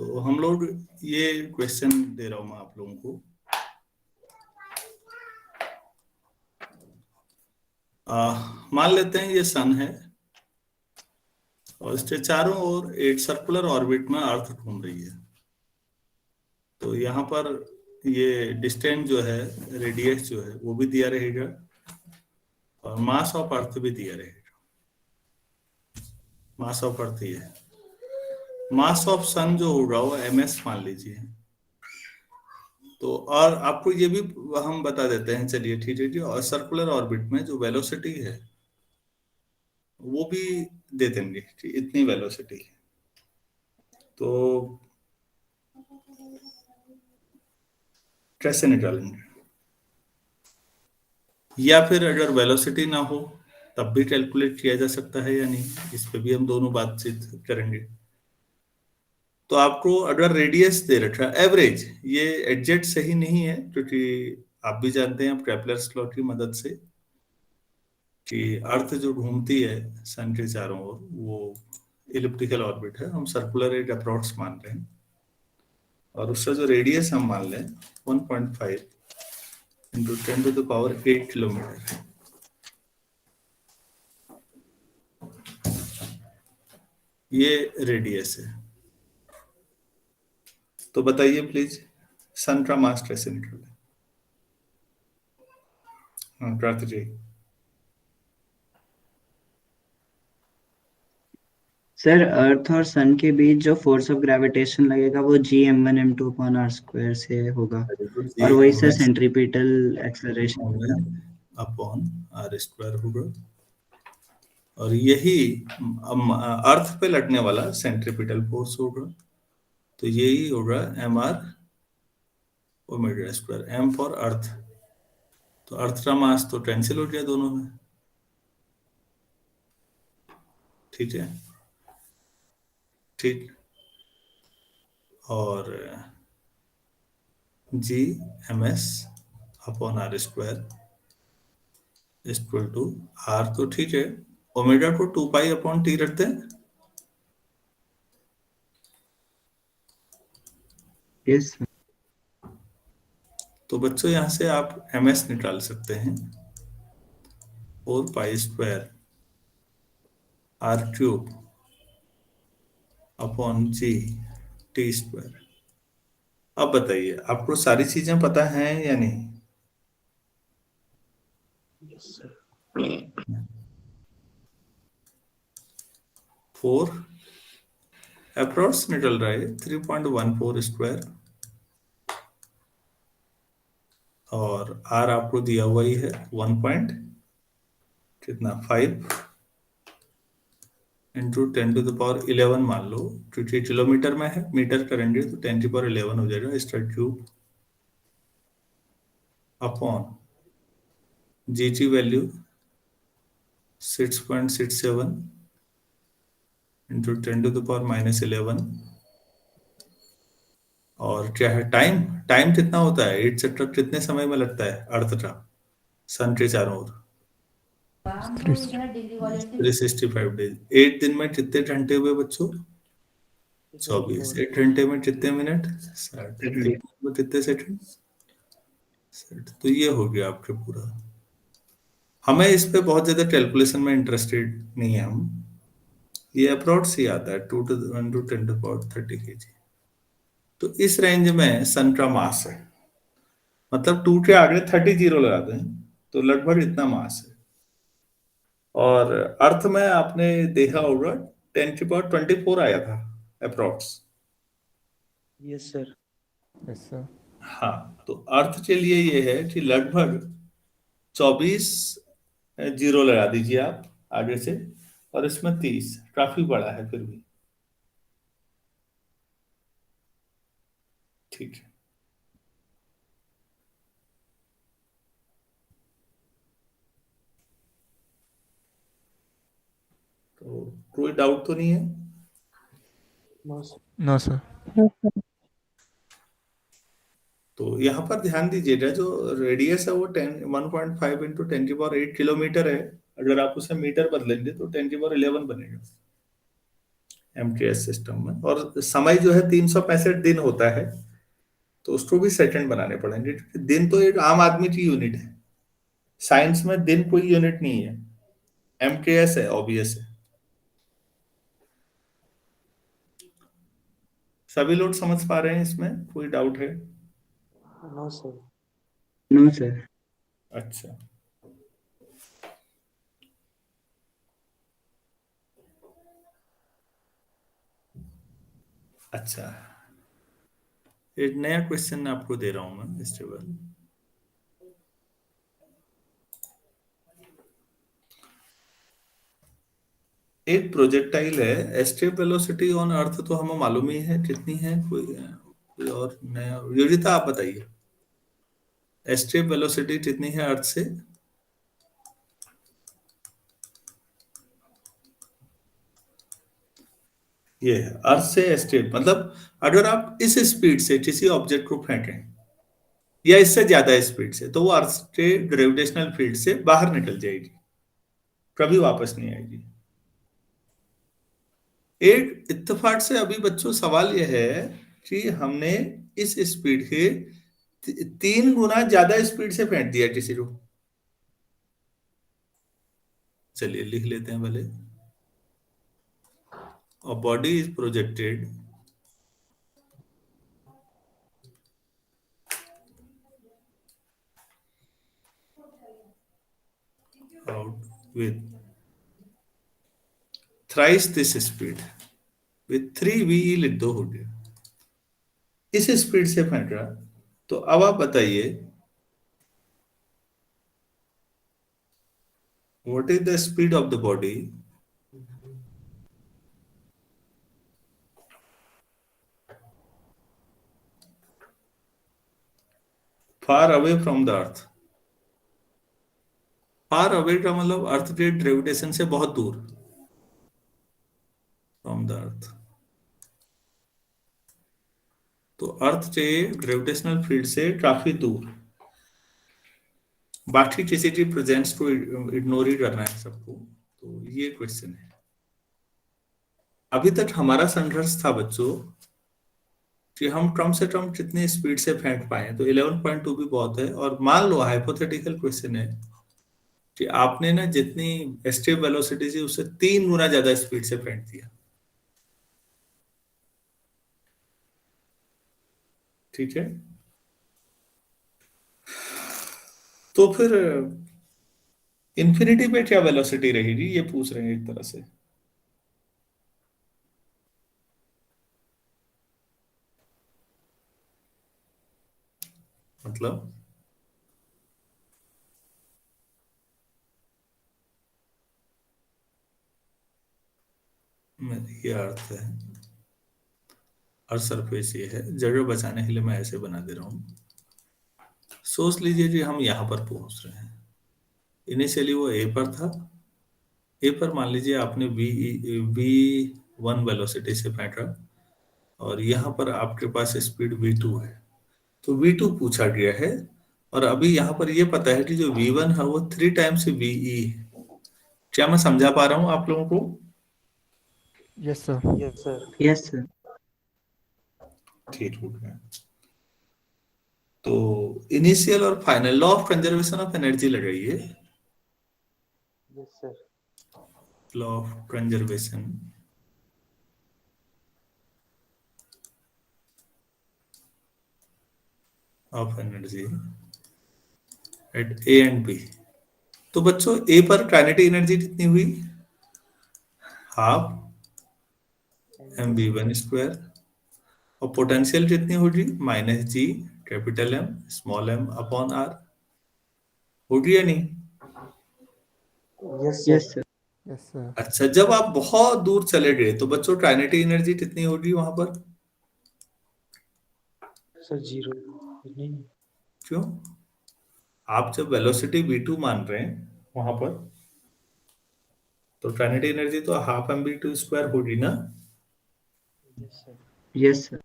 तो हम लोग ये क्वेश्चन दे रहा हूं मैं आप लोगों को। मान लेते हैं ये सन है और इसके चारों ओर एक सर्कुलर ऑर्बिट में अर्थ घूम रही है। तो यहाँ पर ये डिस्टेंस जो है, रेडियस जो है वो भी दिया रहेगा और मास ऑफ अर्थ भी दिया रहेगा। मास ऑफ अर्थ ये है, मास ऑफ सन जो होगा वो ms मान लीजिए। तो और आपको ये भी हम बता देते हैं, चलिए ठीक है जी। और सर्कुलर ऑर्बिट में जो वेलोसिटी है वो भी दे देंगे कि इतनी वेलोसिटी है। तो कैसे निकालेंगे? या फिर अगर वेलोसिटी ना हो तब भी कैलकुलेट किया जा सकता है या नहीं, इस पे भी हम दोनों बातचीत करेंगे। तो आपको अगर रेडियस दे रखा है एवरेज, ये एग्जैक्ट सही नहीं है क्योंकि आप भी जानते हैं केपलर्स लॉ की मदद से कि अर्थ जो घूमती है सन के चारों ओर वो इलिप्टिकल ऑर्बिट है। हम सर्कुलर एक अप्रोक्स मान रहे हैं और उसका जो रेडियस हम मान लें 1.5 इंटू 10⁸ किलोमीटर। ये रेडियस है। तो बताइए प्लीज सन का मास कैसे निकले? हाँ कार्तिक जी। सर अर्थ और सन के बीच जो फोर्स ऑफ ग्रेविटेशन लगेगा वो Gm1m2/r² से होगा और वही sir centripetal acceleration upon r square होगा और यही अर्थ पे लगने वाला सेंट्रीपिटल फोर्स होगा। तो यही होगा mr omega square, m for earth. तो अर्थ का मास तो कैंसिल हो गया दोनों में, ठीक है ठीक। और Gms upon r square equal to r, तो ठीक है। ओमेगा को 2π/t रखते हैं। यस तो बच्चों यहां से आप ms निकाल सकते हैं 4π² r³ अपॉन G(t²). अब बताइए आपको सारी चीजें पता हैं या नहीं? फोर अप्रोक्स निकल रहा है 3.14² और r आपको दिया हुआ ही है 1 पॉइंट कितना 5 इंटू 10⁻11 मान लो, क्योंकि किलोमीटर में है, मीटर करेंगे तो 10⁻11 हो जाएगा इसका cube upon GT value 6.67 into 10⁻11। और क्या है टाइम? टाइम कितना होता है एटसेट्रा, कितने समय में लगता है अर्थ का सन के चारों ओर? 365 डेज। 8 दिन में कितने घंटे हुए बच्चों? 24। 1 घंटे में कितने मिनट? 60। 1 मिनट में कितने सेकंड? 60। तो ये हो गया आपके पूरा। हमें इस पे बहुत ज्यादा कैलकुलेशन में इंटरेस्टेड नहीं है हम, ये अप्रोक्स ही आता है 2 to 1 to 10⁻30 kg। तो इस रेंज में सन का मास है, मतलब 2 के आगे 30 जीरो लगाते हैं तो लगभग इतना मास है। और अर्थ में आपने देखा होगा 10⁻24 आया था approx. Yes sir. Yes sir. हाँ, तो अर्थ के लिए ये है कि लगभग 24 जीरो लगा दीजिए आप आगे से, और इसमें 30 काफी बड़ा है फिर भी, ठीक है। तो कोई डाउट तो नहीं है? No sir. तो यहाँ पर ध्यान दीजिएगा, जो रेडियस है वो 1.5 इंटू 10⁸ किलोमीटर है। अगर आप उसे मीटर बदलेंगे तो 10⁻11 बनेगा। एमटीएस सिस्टम में, और समय जो है 365 दिन होता है, तो उसको भी सेकंड बनाने पड़ेंगे, क्योंकि दिन तो एक आम आदमी की यूनिट है, साइंस में दिन कोई यूनिट नहीं है, एमटीएस है, ऑब्वियस है। सभी लोग समझ पा रहे हैं? इसमें कोई डाउट है? No sir. No sir. अच्छा, अच्छा, एक नया क्वेश्चन आपको दे रहा हूं मैं स्टेबल। एक प्रोजेक्टाइल है, एस्केप वेलोसिटी ऑन अर्थ तो हमें मालूम ही है कितनी है, कोई और नया? योगिता आप बताइए, एस्केप वेलोसिटी कितनी है अर्थ से? ये है अर्थ से एस्केप, मतलब अगर आप इस स्पीड से किसी ऑब्जेक्ट को फेंकें या इससे ज्यादा स्पीड से, तो वो अर्थ के ग्रेविटेशनल फील्ड से बाहर निकल जाएगी, कभी वापस नहीं आएगी। एक इत्तेफाक से अभी बच्चों सवाल यह है कि हमने इस स्पीड के 3 गुना ज्यादा स्पीड से फेंक दिया किसी को। चलिए लिख लेते हैं भले। और body is projected out with thrice this speed, with 3 VE लिख दो, हो गया। इस स्पीड से फेंक रहा, तो अब आप बताइए what is the speed of the body far away from the earth. Far away का मतलब अर्थ के ग्रेविटेशन से बहुत दूर, फ्रॉम द अर्थ। तो अर्थ के ग्रेविटेशनल फील्ड से काफी दूर, बाकी किसी की प्रेजेंस को इग्नोर ही करना है सबको। तो ये क्वेश्चन है। अभी तक हमारा संघर्ष था बच्चों कि हम कम से कम कितनी स्पीड से फेंक पाए, तो 11.2 भी बहुत है। और मान लो हाइपोथेटिकल क्वेश्चन है कि आपने ना जितनी एस्केप वेलोसिटी थी उससे 3 गुना ज्यादा स्पीड से फेंक दिया, ठीक है? तो फिर इन्फिनिटी पे क्या वेलोसिटी रहेगी, ये पूछ रहे हैं एक तरह से। मतलब ये अर्थ है, अर्थ सरफेस ये है, जगह बचाने के लिए मैं ऐसे बना दे रहा हूं। सोच लीजिए कि हम यहां पर पहुंच रहे हैं, इनिशियली वो ए पर था, ए पर मान लीजिए आपने V1 वेलोसिटी से फेंका, और यहाँ पर आपके पास स्पीड V2 है, तो V2 पूछा गया है। और अभी यहाँ पर ये पता है कि जो V1 है वो 3 टाइम्स VE है। क्या मैं समझा पा रहा हूँ आप लोगों को? Yes sir. Yes sir. Yes sir. ठीक हो गया। तो इनिशियल और final law of conservation of energy लगाइए। Yes sir. Law of conservation of energy at A and B. तो बच्चों ए पर काइनेटिक एनर्जी कितनी हुई? Half mv1 square. और पोटेंशियल कितनी होगी? -G capital M small m upon R। होगी या नहीं? Yes yes sir. Sir. Yes sir. अच्छा, जब आप बहुत दूर चले गए तो बच्चों काइनेटिक एनर्जी कितनी होगी वहां पर? सर 0 नहीं। क्यों? आप जब वेलोसिटी v2 मान रहे हैं वहां पर, तो काइनेटिक एनर्जी तो हाफ mv2 स्क्वायर होगी ना? Yes sir. Yes sir.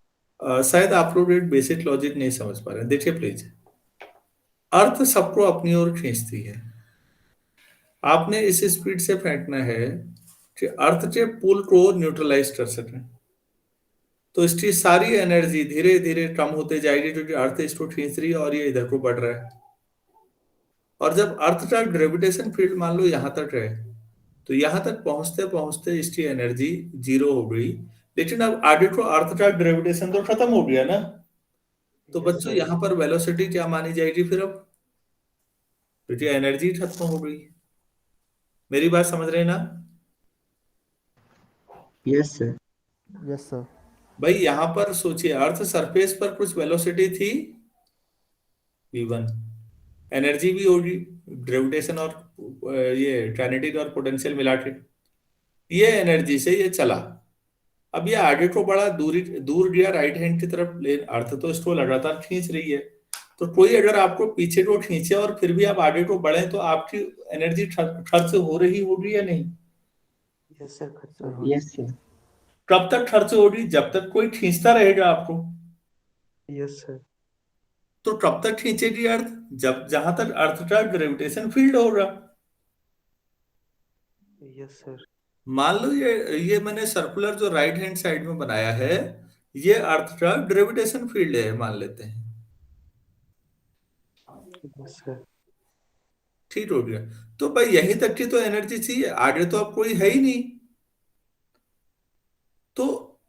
शायद आप लोग एक बेसिक लॉजिक नहीं समझ पा रहे हैं, देखिए प्लीज। अर्थ सबको अपनी ओर खींचती है, आपने इस स्पीड से फेंकना है कि अर्थ के पुल को न्यूट्रलाइज कर सकें। तो इसकी सारी एनर्जी धीरे धीरे कम होते जाएगी क्योंकि अर्थ इसको खींच रही है और ये इधर को बढ़ रहा है। और जब अर्थ का ग्रेविटेशन फील्ड मान लो यहां तक है, तो यहां तक पहुंचते पहुंचते इसकी एनर्जी 0 हो गई। लेकिन अब आगे को अर्थ का ग्रेविटेशन तो खत्म हो गया ना, तो Yes, बच्चों sir. यहां पर वेलोसिटी क्या मानी जाएगी फिर? अब क्योंकि एनर्जी खत्म हो गई। मेरी बात समझ रहे हैं ना? Yes sir. Yes, sir. भाई यहां पर सोचिए, अर्थ सरफेस पर कुछ वेलोसिटी थी v1, एनर्जी भी होगी, ग्रेविटेशन और ये काइनेटिक और पोटेंशियल मिला के, ये एनर्जी से ये चला। अब ये आगे को बड़ा दूर गया राइट हैंड की तरफ, ले अर्थ तो इसको लगातार खींच रही है। तो कोई अगर आपको पीछे को खींचे और फिर भी आप आगे को बढ़े, तो आपकी एनर्जी खर्च हो रही होगी या नहीं? Yes, sir. Sir, yes sir. कब तक खर्च होगी? जब तक कोई खींचता रहेगा आपको। Yes, sir. तो कब तक खींचेगी अर्थ? जब जहां तक अर्थ का ग्रेविटेशन फील्ड होगा। Yes, sir. मान लो ये मैंने सर्कुलर जो राइट हैंड साइड में बनाया है, ये अर्थ का ग्रेविटेशन फील्ड है मान लेते हैं। Yes, sir. ठीक हो गया। तो भाई यहीं तक की तो एनर्जी चाहिए, आगे तो अब कोई है ही नहीं। तो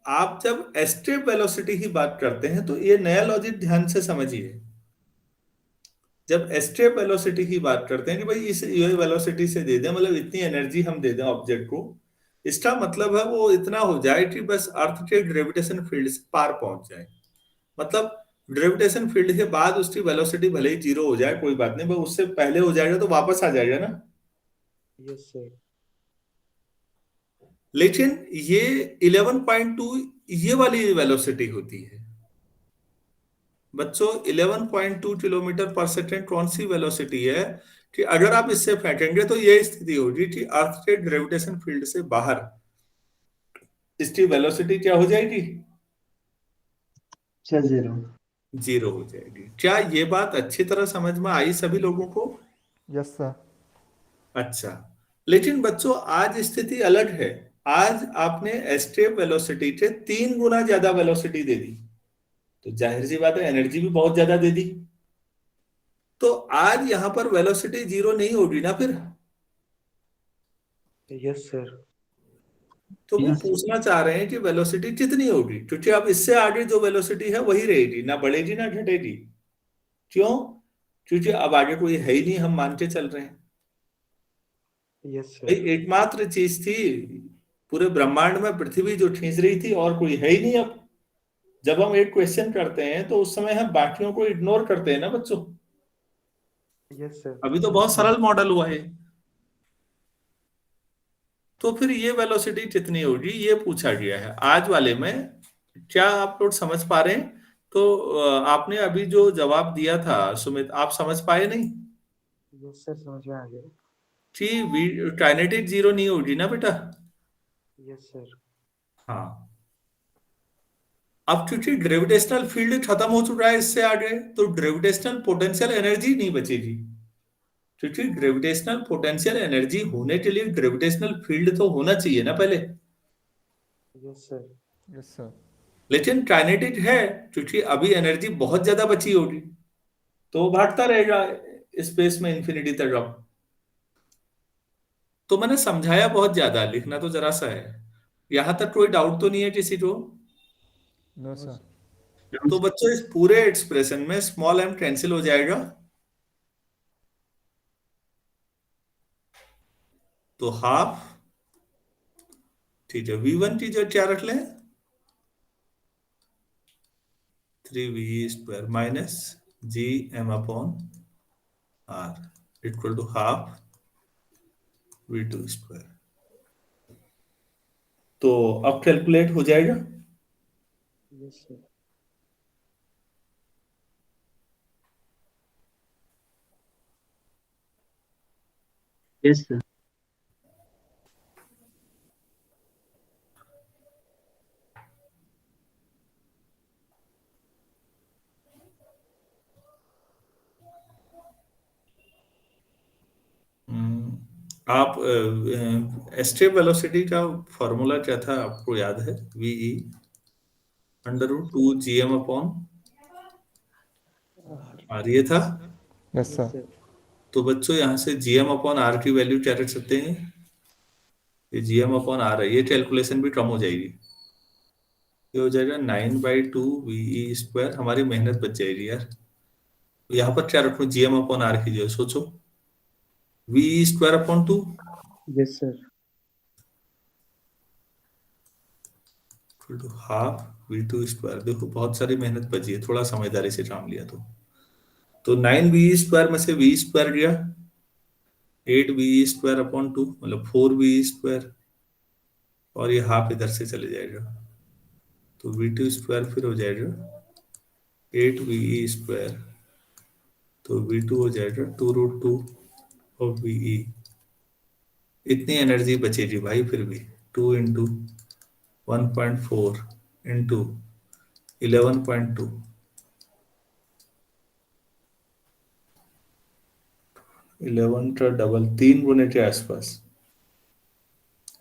आप जब एस्केप वेलोसिटी की बात करते हैं, तो ये नया लॉजिक ध्यान से समझिए। जब एस्केप वेलोसिटी की बात करते हैं कि भाई इस ये वेलोसिटी से दे दें, मतलब इतनी एनर्जी हम दे दें ऑब्जेक्ट को, इसका मतलब है वो इतना हो जाए कि बस अर्थ के ग्रेविटेशन फील्ड से पार पहुंच जाए। मतलब ग्रेविटेशन फील्ड के बाद उसकी वेलोसिटी भले ही 0 हो जाए, कोई बात नहीं, पर उससे पहले हो जाएगा तो वापस आ जाएगा ना। Yes, sir. लेकिन ये 11.2 ये वाली वेलोसिटी होती है बच्चों। 11.2 किलोमीटर पर सेकेंड कौन सी वेलोसिटी है कि अगर आप इससे फेंकेंगे तो ये स्थिति होगी कि अर्थ के ग्रेविटेशन फील्ड से बाहर इसकी वेलोसिटी क्या हो जाएगी? अच्छा 0। 0 हो जाएगी। क्या ये बात अच्छी तरह समझ में आई सभी लोगों को? Yes, sir. अच्छा, लेकिन बच्चों आज स्थिति अलग है। आज आपने एस्केप वेलोसिटी के 3 गुना ज्यादा वेलोसिटी दे दी, तो जाहिर सी बात है एनर्जी भी बहुत ज्यादा दे दी। तो आज यहां पर वेलोसिटी 0 नहीं होगी ना फिर? Yes, sir. तो वो Yes. पूछना चाह रहे हैं कि वेलोसिटी कितनी होगी, क्योंकि अब इससे आगे जो वेलोसिटी है वही रहेगी, ना बढ़ेगी ना घटेगी। क्यों? क्योंकि अब आगे कोई है ही नहीं, हम मान के चल रहे हैं। Yes, sir. भाई एकमात्र चीज थी पूरे ब्रह्मांड में पृथ्वी जो खींच रही थी, और कोई है ही नहीं अब। जब हम एक क्वेश्चन करते हैं तो उस समय हम बाकियों को इग्नोर करते हैं ना बच्चों। Yes, sir. अभी तो बहुत सरल मॉडल हुआ है। तो फिर ये वेलोसिटी कितनी होगी ये पूछा गया है आज वाले में। क्या आप लोग समझ पा रहे हैं? तो आपने अभी जो जवाब दिया था सुमित, आप समझ पाए नहीं Yes, sir. समझ में आ गया. कि काइनेटिक 0 नहीं होगी ना बेटा? Yes, sir. हाँ। अब क्योंकि ग्रेविटेशनल फील्ड खत्म हो चुका है इससे आगे, तो ग्रेविटेशनल पोटेंशियल एनर्जी नहीं बचेगी। क्योंकि ग्रेविटेशनल पोटेंशियल एनर्जी होने के लिए ग्रेविटेशनल फील्ड तो होना चाहिए ना पहले। Yes, sir. Yes, sir. लेकिन काइनेटिक है, क्योंकि अभी एनर्जी बहुत ज्यादा बची होगी, तो वो भागता रहेगा स्पेस में इन्फिनिटी तक। अब तो मैंने समझाया बहुत ज्यादा, लिखना तो जरा सा है। यहां तक कोई डाउट तो नहीं है किसी को? No, sir. तो बच्चों इस पूरे एक्सप्रेशन में स्मॉल m कैंसिल हो जाएगा, तो हाफ, ठीक है, v1 की जगह क्या रख लें? 3v² minus G M upon r equal to half v2²। तो अब कैलकुलेट हो जाएगा। Yes, sir. Yes sir. आप एस्केप वेलोसिटी का फॉर्मूला क्या था आपको याद है? वीई √2 GM अपॉन आर, ये था। Yes, Yes, sir. sir. तो बच्चों यहाँ से GM अपॉन आर की वैल्यू क्या रख सकते हैं? ये GM अपॉन आर है, ये कैलकुलेशन भी कम हो जाएगी। ये हो जाएगा 9/2 VE²। हमारी मेहनत बच जाएगी यार। तो यहाँ पर क्या रखूं? GM अपॉन आर की जगह सोचो, VE² upon 2 Yes, sir. Half V2²। देखो बहुत सारी मेहनत बची है, थोड़ा समझदारी से काम लिया तो 9 VE² में से V² गया, 8 VE² अपॉन 2 मतलब 4 VE², और ये हाफ इधर से चले जाएगा तो V2² फिर हो जाएगा 8 VE²। तो V2 हो जाएगा 2√2 ऑफ VE। इतनी एनर्जी बचेगी भाई फिर भी। 2 इंटू 1.4 इंटू 11.2, 11 का डबल, 3 गुने के आसपास।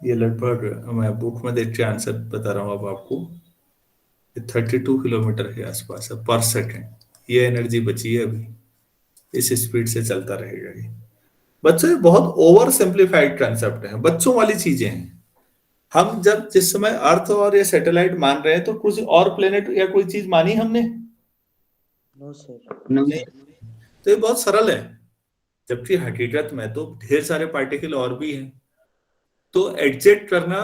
ये लगभग, मैं बुक में देख के आंसर बता रहा हूँ अब आपको, 32 किलोमीटर के आसपास है पर सेकेंड। ये एनर्जी बची है अभी, इस स्पीड से चलता रहेगा ये। बच्चों ये बहुत ओवर सिंप्लीफाइड कंसेप्ट है, बच्चों वाली चीजें हैं। हम जब जिस समय अर्थ और ये सैटेलाइट मान रहे हैं तो कुछ और प्लेनेट या कोई चीज मानी हमने? No, sir. नो नहीं। तो ये बहुत सरल है, जबकि हकीकत में तो ढेर सारे पार्टिकल और भी हैं। तो एग्जैक्ट करना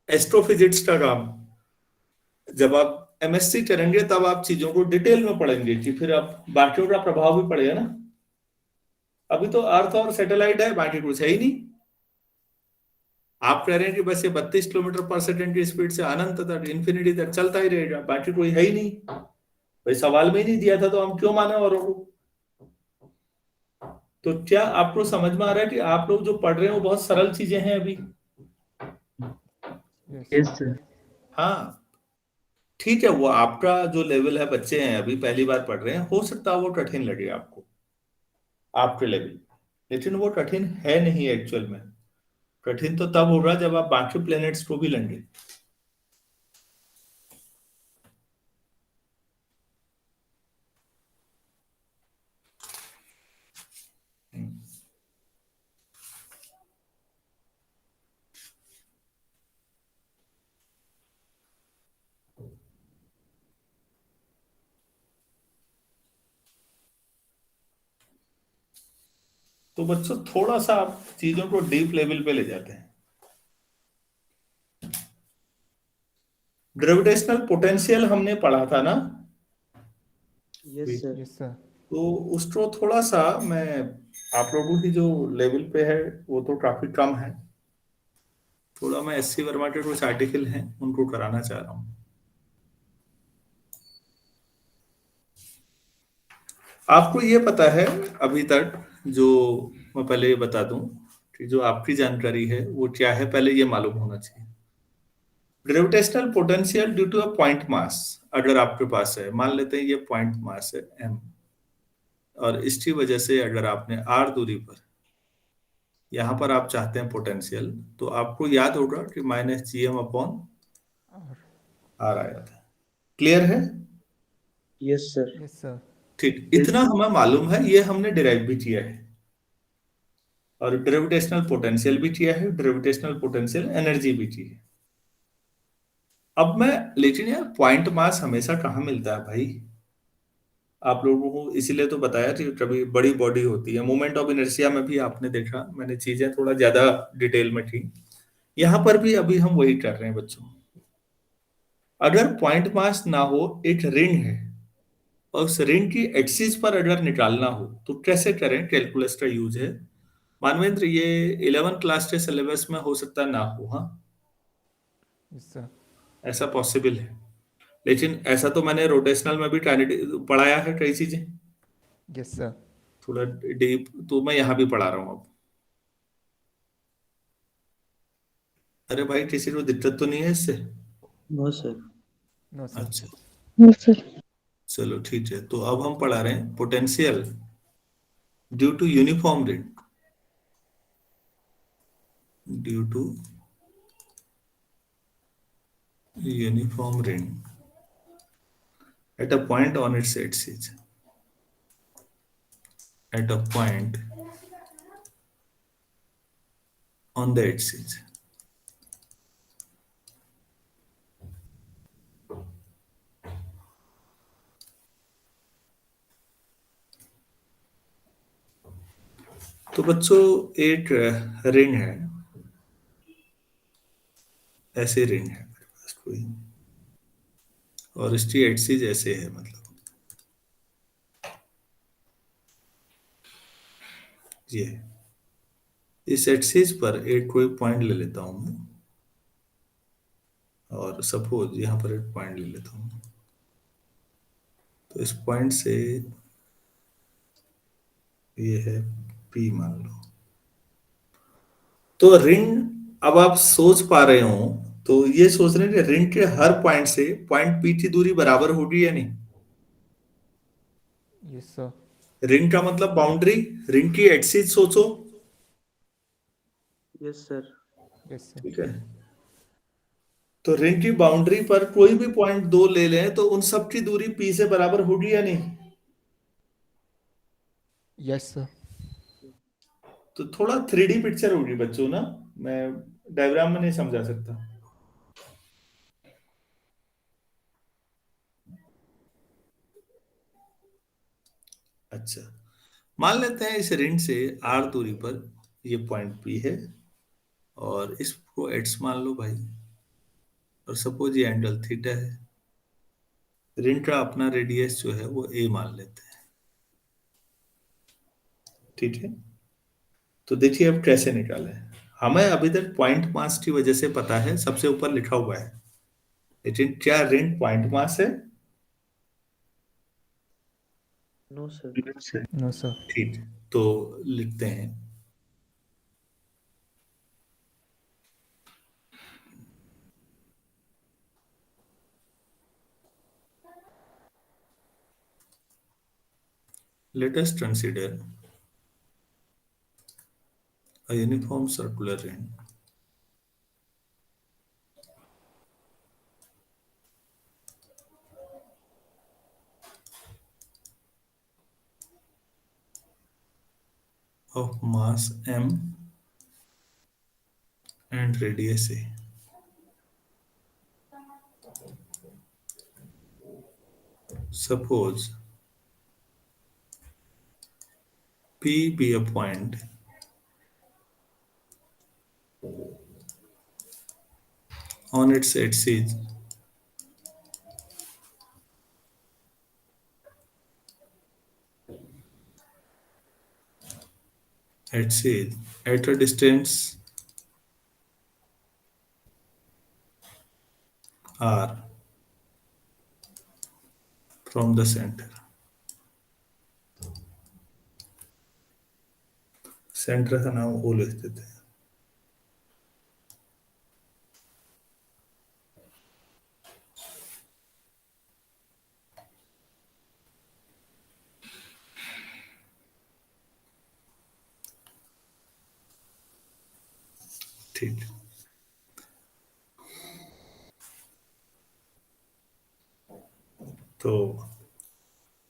एस्ट्रोफिजिक्स का काम। जब आप MSc करेंगे तब आप चीजों को डिटेल में पढ़ेंगे कि फिर आप बाकियों का प्रभाव भी पड़ेगा ना। अभी तो अर्थ और सैटेलाइट है, बाकी कुछ है ही नहीं। आप कह रहे हैं कि बस ये 32 किलोमीटर पर सेकंड की स्पीड से अनंत तक, इन्फिनिटी तक चलता ही रहेगा, बाकी कोई है ही नहीं। भाई सवाल में ही नहीं दिया था तो हम क्यों माने औरों को? तो क्या आपको समझ में आ रहा है कि आप लोग जो पढ़ रहे हैं वो बहुत सरल चीजें हैं अभी? Yes, yes sir. सर। हाँ ठीक है, वो आपका जो लेवल है, बच्चे हैं अभी पहली बार पढ़ रहे हैं, हो सकता है वो कठिन लगे आपको, आपके लेवल, लेकिन वो कठिन है नहीं एक्चुअल में। कठिन तो तब होगा जब आप बाकी प्लैनेट्स को भी लेंगे। तो बच्चों थोड़ा सा आप चीजों को डीप लेवल पे ले जाते हैं। ग्रेविटेशनल पोटेंशियल हमने पढ़ा था ना? Yes, sir. Yes, sir. तो उसको थोड़ा सा मैं, आप लोगों की जो लेवल पे है वो तो काफी कम है, थोड़ा मैं SC वर्मा के कुछ आर्टिकल हैं उनको कराना चाह रहा हूँ। आपको ये पता है अभी तक, जो मैं पहले ये बता दूं कि जो आपकी जानकारी है वो क्या है, पहले ये मालूम होना चाहिए। Gravitational potential due to a point mass, अगर आपके पास है, मान लेते हैं ये पॉइंट मास है m, और इसकी वजह से अगर आपने r दूरी पर, यहां पर आप चाहते हैं पोटेंशियल, तो आपको याद होगा कि -GM अपॉन r आया था। क्लियर है? Yes, sir. Yes, sir. ठीक, इतना हमें मालूम है, ये हमने डिराइव भी किया है, और ग्रेविटेशनल पोटेंशियल भी किया है, ग्रेविटेशनल पोटेंशियल एनर्जी भी की है। अब मैं, लेकिन यार पॉइंट मास हमेशा कहाँ मिलता है भाई? आप लोगों को इसीलिए तो बताया कि कभी बड़ी बॉडी होती है, मोमेंट ऑफ इनर्शिया में भी आपने देखा, मैंने चीजें थोड़ा ज्यादा डिटेल में की, यहां पर भी अभी हम वही कर रहे हैं बच्चों। अगर पॉइंट मास ना हो, एक रिंग है, और उस रिंग की एक्सिस पर अगर निकालना हो तो कैसे करें? कैलकुलस का यूज है। मानवेंद्र, ये 11 क्लास के सिलेबस में हो सकता ना हो, हाँ Yes, sir. ऐसा पॉसिबल है, लेकिन ऐसा तो मैंने रोटेशनल में भी पढ़ाया है कई चीजें, Yes, sir. थोड़ा डीप, तो मैं यहाँ भी पढ़ा रहा हूँ अब। अरे भाई किसी को दिक्कत तो नहीं है इससे? No, sir. No, sir. अच्छा Yes, sir. चलो ठीक है, तो अब हम पढ़ा रहे हैं potential due to uniform ring. due to uniform ring at a point on its axis. At a point on the axis. तो बच्चों एक रिंग है, ऐसे रिंग है मेरे पास कोई, और इसकी एक्सिस ऐसे है, मतलब ये इस एक्सिस पर एक कोई पॉइंट ले लेता हूं मैं, और सपोज यहां पर एक पॉइंट ले लेता हूं, तो इस पॉइंट से ये है P मान लो। तो रिंग, अब आप सोच पा रहे हो, तो ये सोच रहे हैं कि रिंग के हर पॉइंट से पॉइंट P की दूरी बराबर होगी या नहीं। Yes, sir. रिंग का मतलब बाउंड्री, रिंग की एक्सिस सोचो, Yes, sir. Yes, sir. ठीक है। तो रिंग की बाउंड्री पर कोई भी पॉइंट दो ले लें तो उन सब की दूरी P से बराबर होगी या नहीं। Yes, sir. तो थोड़ा 3D पिक्चर होगी बच्चों ना, मैं डायग्राम में नहीं समझा सकता। अच्छा, मान लेते हैं इस रिंग से R दूरी पर ये पॉइंट P है, और इसको x मान लो भाई, और सपोज ये एंगल थीटा है। रिंग का अपना रेडियस जो है वो a मान लेते हैं, ठीक है। तो देखिए अब कैसे निकालें। हमें अभी तक पॉइंट मास की वजह से पता है, सबसे ऊपर लिखा हुआ है, लेकिन क्या रिंग पॉइंट मास है। No, sir. No, sir. ठीक, तो लिखते हैं let us consider a uniform circular ring of mass m and radius a. Suppose P be a point on its axis at a distance r from the center. Centre का नाम O लिख देते हैं। ठीक, तो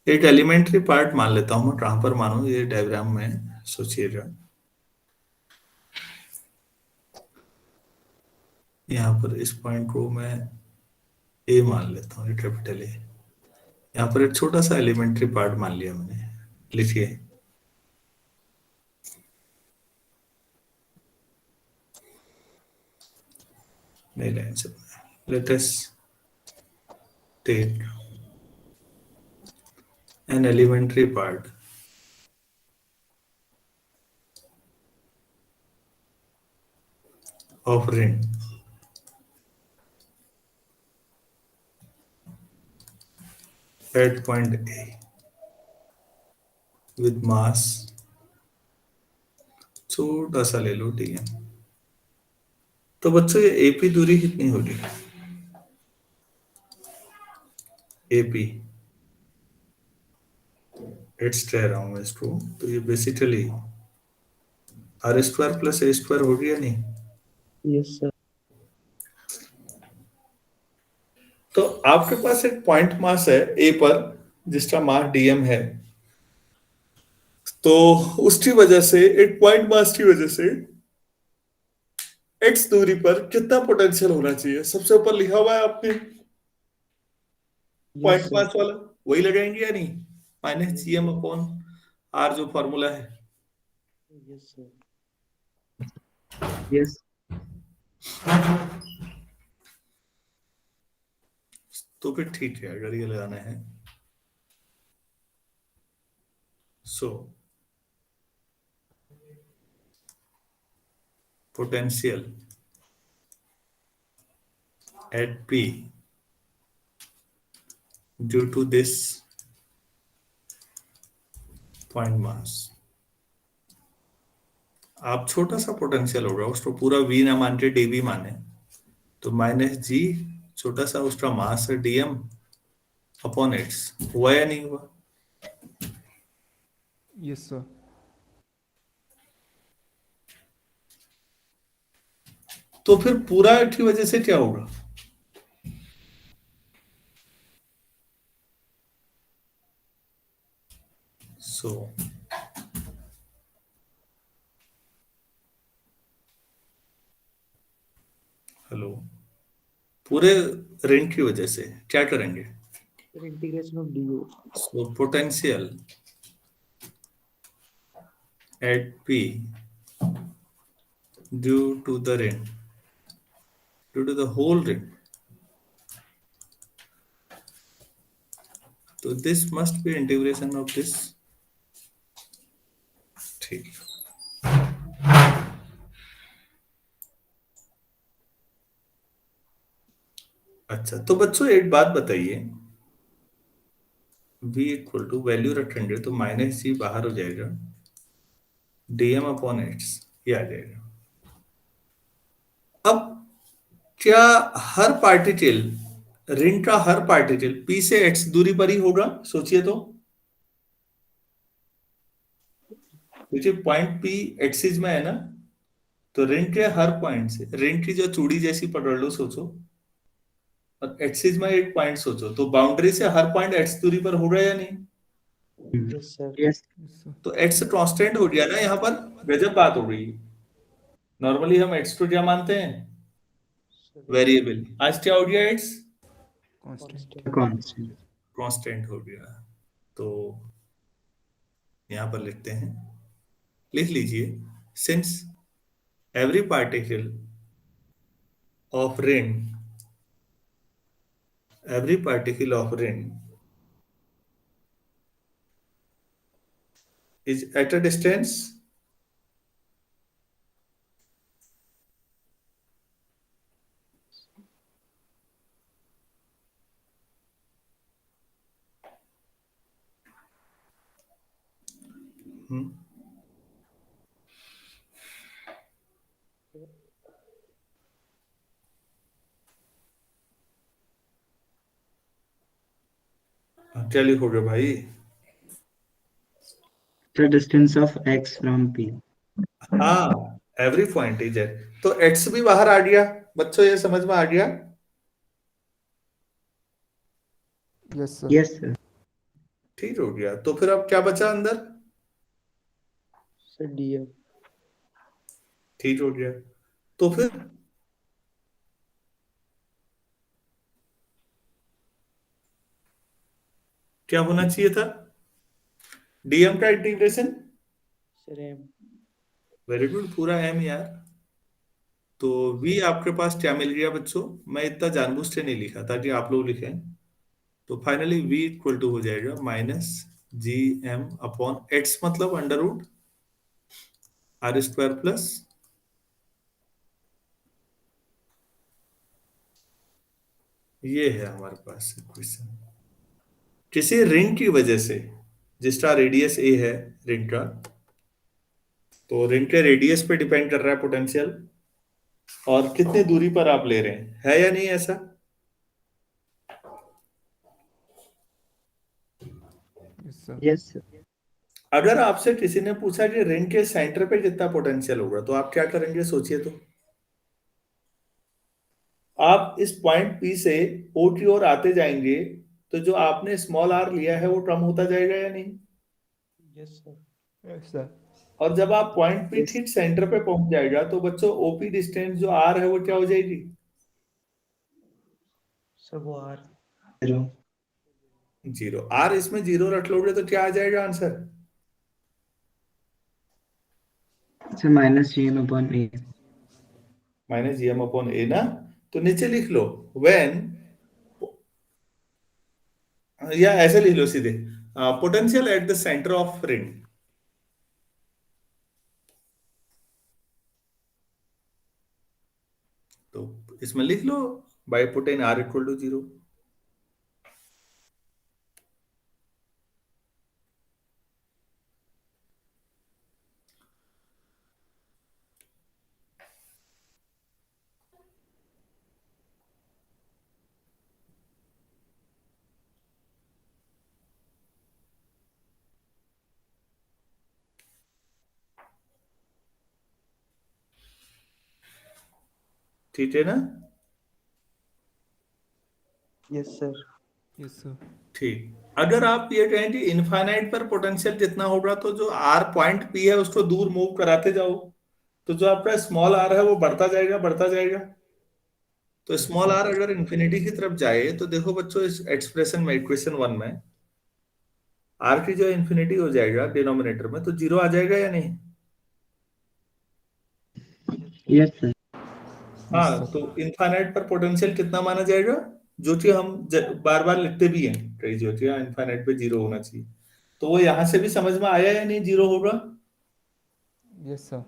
एक एलिमेंट्री पार्ट मान लेता हूं मैं, कहां पर मानो, ये डायग्राम में सोचिएगा। यहाँ पर इस पॉइंट को मैं ए मान लेता हूँ, कैपिटल ए। यहाँ पर एक छोटा सा एलिमेंट्री पार्ट मान लिया मैंने, लिखिए नहीं लाइन से। Let us take an elementary part of ring at point A with mass, छोटा सा ले लो, ठीक है। तो बच्चों ये एपी दूरी कितनी होगी, एपी एट्स कह रहा हूं मैं इसको, तो ये basically r square plus a square होगी या नहीं। Yes, sir. तो आपके पास एक पॉइंट मास है ए पर जिसका मास डीएम है, तो उसकी वजह से, एक पॉइंट मास की वजह से एक्स दूरी पर कितना पोटेंशियल होना चाहिए? सबसे ऊपर लिखा हुआ है आपने Yes, पॉइंट sir. मास वाला, वही लगाएंगे या नहीं? Minus G M upon r जो फॉर्मूला है। Yes, sir. यस तो फिर ठीक है अगर ये लगाना है। So potential at P due to this point mass, आप छोटा सा पोटेंशियल होगा, उसको पूरा V ना मान के dV माने, तो माइनस जी छोटा सा उसका मास है dm अपॉन एक्स। हुआ या नहीं हुआ? Yes, sir. तो फिर पूरा की वजह से क्या होगा? सो हेलो, पूरे रिंग की वजह से क्या करेंगे? Sir, integration of du. So potential at P due to the ring, due to the whole ring, तो this must be integration of this। ठीक, अच्छा तो बच्चों एक बात बताइए, v इक्वल टू वैल्यू रखेंगे तो माइनस जी बाहर हो जाएगा, dm अपॉन एक्स ये आ जाएगा। अब क्या हर पार्टिकल, रिंग का हर पार्टिकल p से x दूरी पर ही होगा? सोचिए तो, क्योंकि पॉइंट p एक्सिस में है ना, तो रिंग के हर पॉइंट से, रिंग की जो चूड़ी जैसी पकड़ लो सोचो, और एक्सिस में एक पॉइंट सोचो, तो बाउंड्री से हर पॉइंट x दूरी पर होगा या नहीं? Yes, sir. Yes Yes, sir. तो x कांस्टेंट हो गया ना यहाँ पर, गजब बात हो गई। नॉर्मली हम x को क्या मानते हैं? Sir, variable. आज क्या हो गया? x Constant. कांस्टेंट कांस्टेंट हो गया। तो यहाँ पर लिखते हैं, लिख लीजिए, since every particle of ring, every particle of ring is at a distance क्या लिखोगे भाई? The distance of x from p हाँ, एवरी पॉइंट इज एट, तो एक्स भी बाहर आ गया बच्चों, ये समझ में आ गया? Yes, sir. यस सर ठीक हो गया। तो फिर अब क्या बचा अंदर? sir, dm. ठीक हो गया। तो फिर क्या होना चाहिए था? डीएम का integration, Sir, m. Very good, पूरा एम यार। तो v आपके पास क्या मिल गया बच्चों? मैं इतना जानबूझ के नहीं लिखा ताकि आप लोग लिखें। तो फाइनली v इक्वल टू हो जाएगा minus G M upon X, मतलब under root R square plus ये है हमारे पास इक्वेशन। किसी रिंग की वजह से, जिसका रेडियस ए है रिंग का, तो रिंग के रेडियस पे डिपेंड कर रहा है पोटेंशियल, और कितनी दूरी पर आप ले रहे हैं, है या नहीं ऐसा? Yes, sir. यस सर अगर आपसे किसी ने पूछा कि रिंग के सेंटर पे कितना पोटेंशियल होगा, तो आप क्या करेंगे? सोचिए तो। आप इस पॉइंट P से O की ओर आते जाएंगे तो जो आपने स्मॉल r लिया है वो कम होता जाएगा या नहीं? Yes sir. Yes, sir. और जब आप पॉइंट P Yes. ठीक सेंटर पे पहुंच जाएगा तो बच्चों OP डिस्टेंस जो r है वो क्या हो जाएगी? सर वो आर 0. 0। r इसमें 0 रख लोगे तो क्या आ जाएगा answer? So minus gm upon a. Minus GM upon A ना, तो नीचे लिख लो व्हेन, या ऐसे लिख लो सीधे, potential at the centre of ring. तो इसमें लिख लो by putting R equal to 0। ठीक है ना? Yes sir. Yes, sir. ठीक, अगर आप ये कहें कि इनफाइनाइट पर पोटेंशियल जितना होगा तो जो आर पॉइंट पी है उसको दूर मूव कराते जाओ, तो जो आपका स्मॉल आर है वो बढ़ता जाएगा बढ़ता जाएगा। तो स्मॉल आर अगर इंफिनिटी की तरफ जाए तो देखो बच्चों इस एक्सप्रेशन में, इक्वेशन 1 में आर की जो इंफिनिटी हो जाएगा डिनोमिनेटर में तो 0 आ जाएगा या नहीं? Yes, sir. हाँ, sir. तो इनफाइनाइट पर पोटेंशियल कितना माना जाएगा, जो कि हम बार बार लिखते भी हैं कई जो कि इनफाइनाइट पे 0 होना चाहिए, तो वो यहां से भी समझ में आया या नहीं 0 होगा? Yes, sir.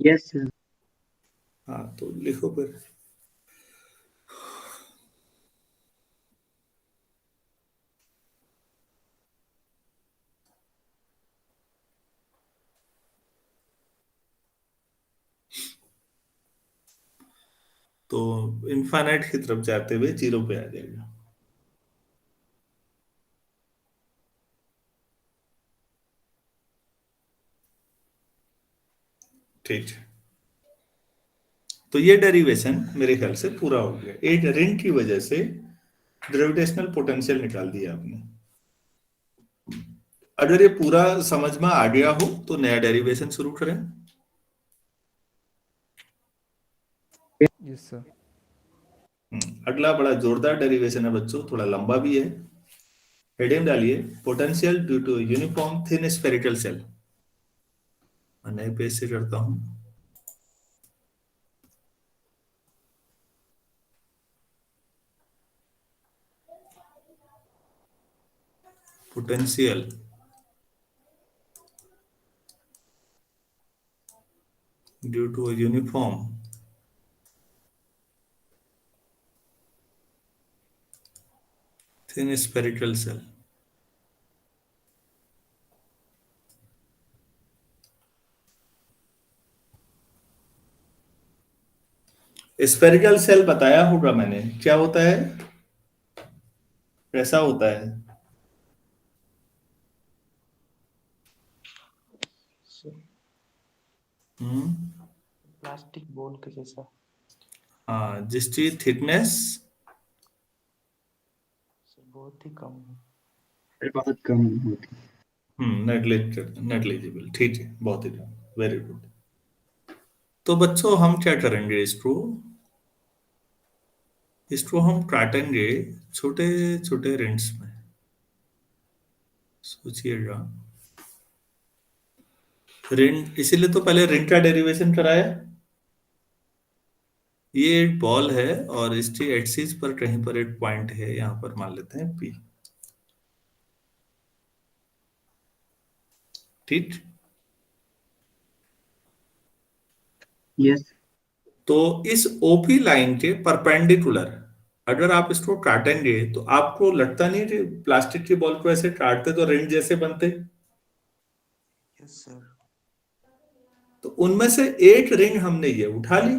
Yes, sir. हाँ, तो लिखो फिर। तो इनफाइनाइट की तरफ जाते हुए 0 पे आ जाएगा। ठीक है, तो ये डेरिवेशन मेरे ख्याल से पूरा हो गया। एक रिंग की वजह से ग्रेविटेशनल पोटेंशियल निकाल दिया आपने। अगर ये पूरा समझ में आ गया हो तो नया डेरिवेशन शुरू करें। Yes, sir. अगला बड़ा जोरदार डेरिवेशन है बच्चों, थोड़ा लंबा भी है। हेडिंग डालिए potential due to uniform thin spherical cell. मैं नए पेज से करता हूं। Potential due to uniform thin spherical cell. Spherical cell बताया होगा मैंने, क्या होता है, कैसा होता है? प्लास्टिक बॉल के जैसा। हाँ, जिसकी थिकनेस सर बहुत ही कम है। बहुत कम होती. नेग्लिजिबल। ठीक है, बहुत ही वेरी गुड। तो बच्चों हम क्या करेंगे, इसको हम काटेंगे छोटे छोटे रिंग्स में। सोचिएगा, रिंग, इसीलिए तो पहले रिंग का डेरिवेशन कराया। ये एक बॉल है और इसकी एक्सिस पर कहीं पर एक पॉइंट है, यहां पर मान लेते हैं P। ठीक, Yes. तो इस OP लाइन के परपेंडिकुलर अगर आप इसको काटेंगे तो आपको लगता नहीं कि प्लास्टिक की बॉल को ऐसे काटते तो रिंग जैसे बनते? Yes sir. तो उनमें से एक रिंग हमने ये उठा ली,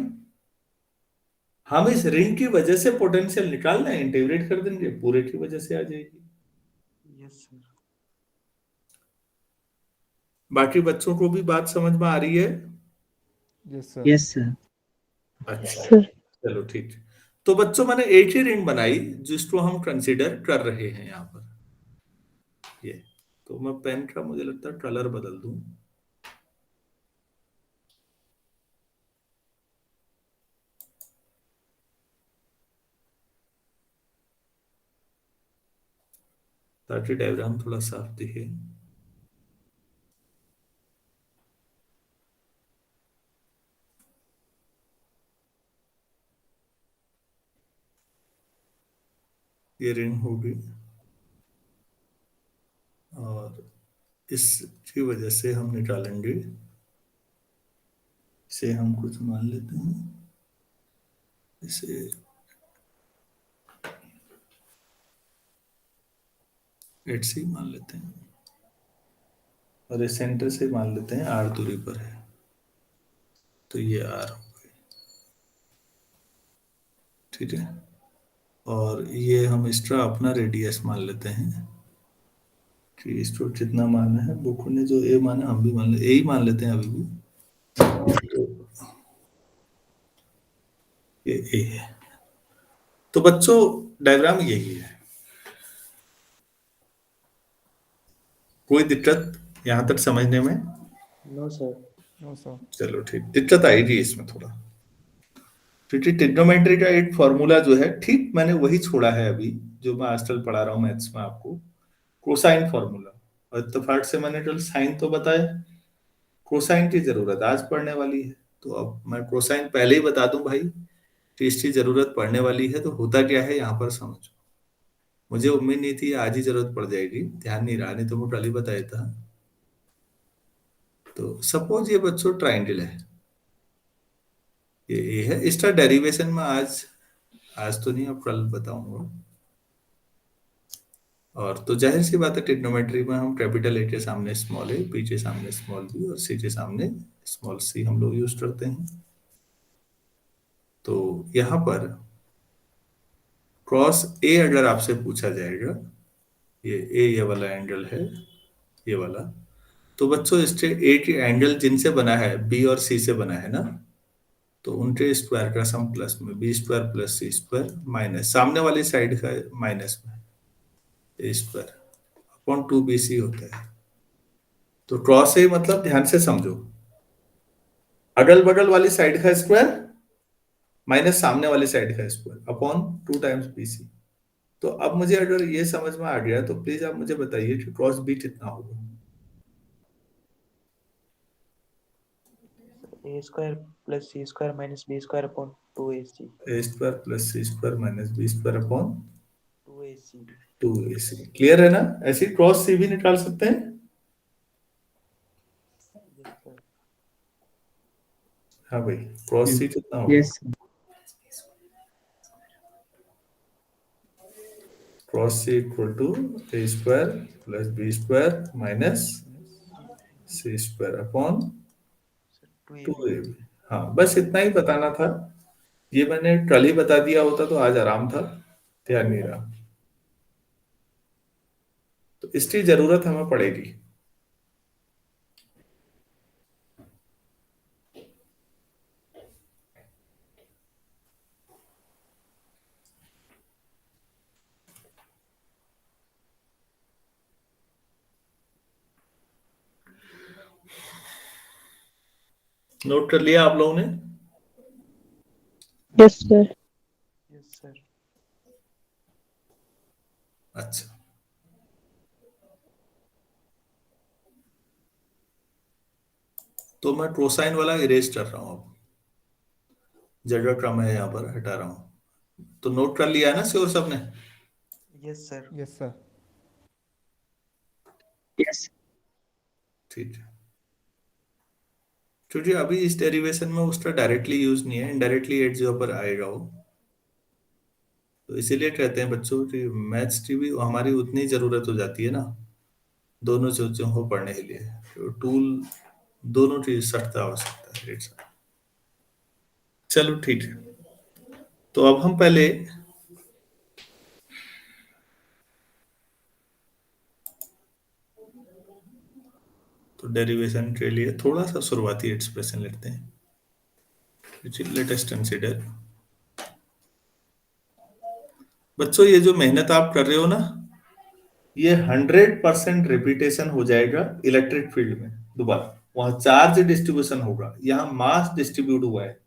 हम इस रिंग की वजह से पोटेंशियल निकालना है, इंटीग्रेट कर देंगे, पूरे की वजह से आ जाएगी। Yes sir. बाकी बच्चों को भी बात समझ में आ रही है? Yes, sir. Yes, sir. अच्छा, चलो ठीक है। तो बच्चों मैंने एक ही रिंग बनाई जिसको हम कंसीडर कर रहे हैं यहाँ पर। ये तो मैं पेन का मुझे लगता है कलर बदल दूं। ताकि डायग्राम थोड़ा साफ दिखे। ये रिंग होगी और इसकी वजह से हम निकालेंगे, इसे हम कुछ मान लेते हैं, इसे एट सी मान लेते हैं और इस सेंटर से मान लेते हैं आर दूरी पर है, तो ये आर हो गई। ठीक है, और ये हम इसका अपना रेडियस मान लेते हैं कि इसको कितना माना है, बुक ने जो ए माना हम भी मान ले, ए ही मान लेते हैं अभी भी। तो ये ए है। तो बच्चों डायग्राम यही है। कोई दिक्कत यहां तक समझने में? No sir. No sir. चलो ठीक, दिक्कत आएगी इसमें थोड़ा, क्योंकि ट्रिग्नोमेट्री का एक फॉर्मूला जो है ठीक मैंने वही छोड़ा है अभी, जो मैं आजकल पढ़ा रहा हूँ मैथ्स में आपको, कोसाइन फॉर्मूला। और इत्तेफाक से मैंने कल साइन तो बताया, कोसाइन की जरूरत आज पढ़ने वाली है। तो अब मैं कोसाइन पहले ही बता दूं भाई कि इसकी जरूरत पड़ने वाली है, तो होता क्या है यहाँ पर समझो। मुझे उम्मीद नहीं थी आज ही जरूरत पड़ जाएगी, ध्यान नहीं रहा, नहीं तो मैं कल ही बताया था। तो सपोज ये बच्चों ट्राइंगल है, ये है, इसका डेरिवेशन में आज तो नहीं, अब कल बताऊंगा। और तो जाहिर सी बात है ट्रिग्नोमेट्री में हम कैपिटल ए के सामने स्मॉल ए, बी के सामने स्मॉल बी और सी के सामने स्मॉल सी हम लोग यूज करते हैं। तो यहां पर क्रॉस ए अगर आपसे पूछा जाएगा, ये वाला एंगल है, ये वाला, तो बच्चों इसके ए के एंगल जिनसे बना है बी और सी से बना है ना, तो उनके स्क्वायर का सम प्लस में B square plus C square minus सामने वाली साइड का माइनस में ए स्क्वायर अपॉन 2bc होता है। तो क्रॉस ए मतलब ध्यान से समझो, अगल बगल वाली साइड का स्क्वायर माइनस सामने वाली साइड का स्क्वायर अपॉन 2 टाइम्स bc। तो अब मुझे अगर ये समझ में आ गया तो प्लीज आप मुझे बताइए कि क्रॉस बी कितना होगा। A square plus C square minus B square upon 2ac। A square plus C square minus B square upon 2ac। 2ac। Clear है ना? ऐसी क्रॉस सी भी निकाल सकते हैं। Yes sir. हाँ भाई, क्रॉस सी कितना होगा? Yes cross C equal to A square plus B square minus C square upon 2ab। हाँ, बस इतना ही बताना था। ये मैंने कल ही बता दिया होता तो आज आराम था, ध्यान नहीं रहा। तो इसकी जरूरत हमें पड़ेगी। नोट कर लिया आप लोगों ने? Yes sir. Yes sir. अच्छा, तो मैं कोसाइन वाला इरेज कर रहा हूं, अब जगह कम है यहाँ पर, हटा रहा हूं। तो नोट कर लिया है ना श्योर सबने? Yes sir. Yes sir. Yes ठीक है, क्योंकि अभी इस डेरिवेशन में उसका डायरेक्टली यूज नहीं है, इनडायरेक्टली एट जो पर आएगा वो। तो इसीलिए कहते हैं बच्चों की मैथ्स की भी हमारी उतनी जरूरत हो जाती है ना, दोनों चीजों को पढ़ने के लिए। तो टूल दोनों की सख्त आवश्यकता है एक साथ। चलो ठीक है, तो अब हम पहले तो डेरिवेशन के लिए थोड़ा सा शुरुआती एक्सप्रेशन लिखते हैं, which is let us consider बच्चों ये जो मेहनत आप कर रहे हो ना, ये 100% रिपीटेशन हो जाएगा इलेक्ट्रिक फील्ड में। दोबारा वहां चार्ज डिस्ट्रीब्यूशन होगा, यहाँ मास डिस्ट्रीब्यूट हुआ है।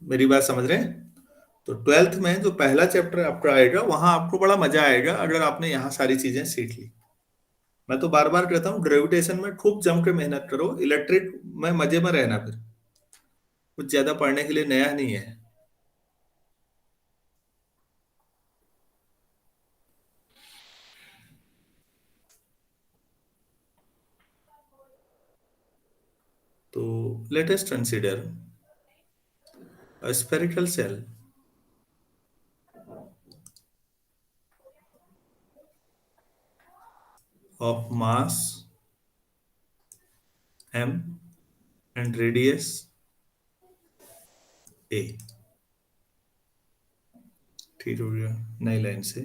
मेरी बात समझ रहे हैं? तो 12th में जो पहला चैप्टर आपका आएगा, वहां आपको बड़ा मजा आएगा अगर आपने यहाँ सारी चीजें सीख ली। मैं तो बार बार कहता हूँ ग्रेविटेशन में खूब जम के मेहनत करो, इलेक्ट्रिक में मजे में रहना, फिर कुछ ज्यादा पढ़ने के लिए नया नहीं है। तो let us consider a spherical cell of mass m and radius a। ठीक हो गया, नई लाइन से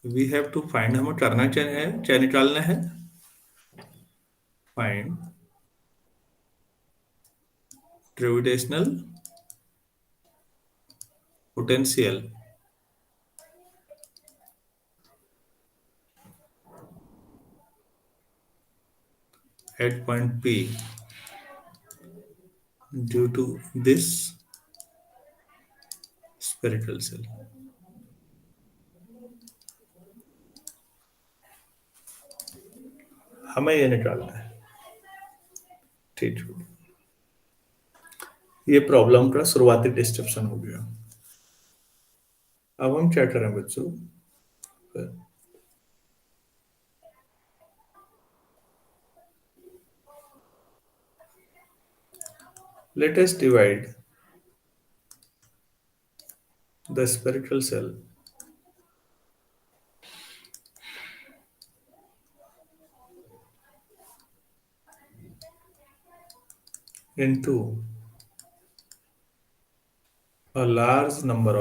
वी हैव टू फाइंड, हमें करना क्या है, क्या निकालना है? Find gravitational potential at point P due to this spherical cell। हमें ये निकालना है। ठीक है, ये प्रॉब्लम का शुरुआती डिस्क्रिप्शन हो गया। अब हम क्या करें बच्चों? Let us divide the spherical cell into a large number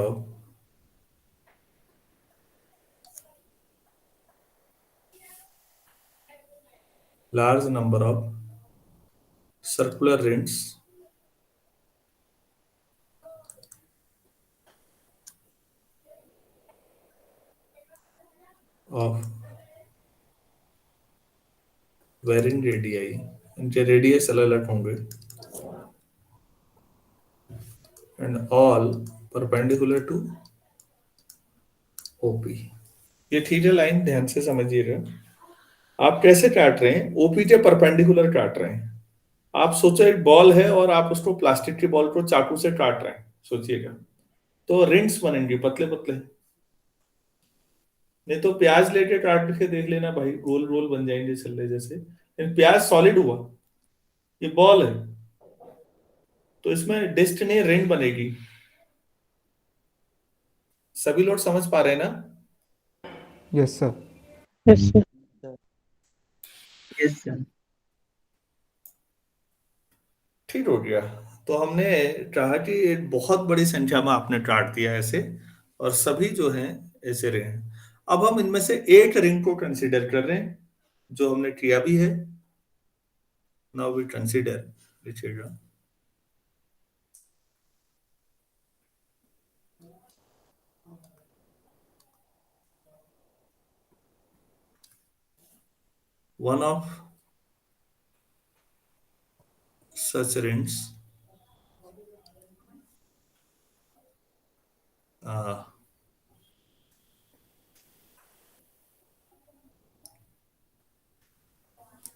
of circular rings of varying radii। इनके रेडियस अलग अलग होंगे and all perpendicular to OP। ये थीटा लाइन ध्यान से समझिएगा। आप कैसे काट रहे हैं? ओपी के परपेंडिकुलर काट रहे हैं। आप सोचो एक बॉल है और आप उसको प्लास्टिक की बॉल को चाकू से काट रहे हैं, सोचिएगा तो रिंग्स बनेंगे पतले पतले। नहीं तो प्याज लेके काट के देख लेना भाई, गोल गोल बन जाएंगे छल्ले जैसे। लेकिन प्याज सॉलिड हुआ, ये बॉल है तो इसमें डिस्क नहीं रिंग बनेगी। सभी लोग समझ पा रहे हैं ना? Yes, sir. Yes, sir. Yes sir. ठीक हो गया। तो हमने कहा कि एक बहुत बड़ी संख्या में आपने काट दिया ऐसे, और सभी जो हैं ऐसे रहे हैं। अब हम इनमें से एक रिंग को कंसीडर कर रहे हैं, जो हमने किया भी है। नाउ वी कंसीडर, लिखिएगा, one of such rings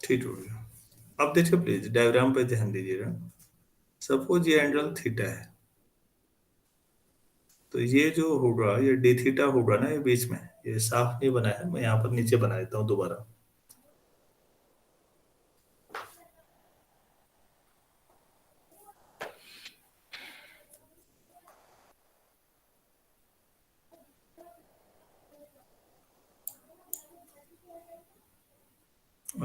ठीक हो गया। अब देखिए प्लीज डायग्राम पे ध्यान दीजिएगा। सपोज ये एंगल थीटा है, तो ये जो होगा ये डी थीटा होगा ना, ये बीच में, ये साफ नहीं बना है, मैं यहाँ पर नीचे बना देता हूँ दोबारा।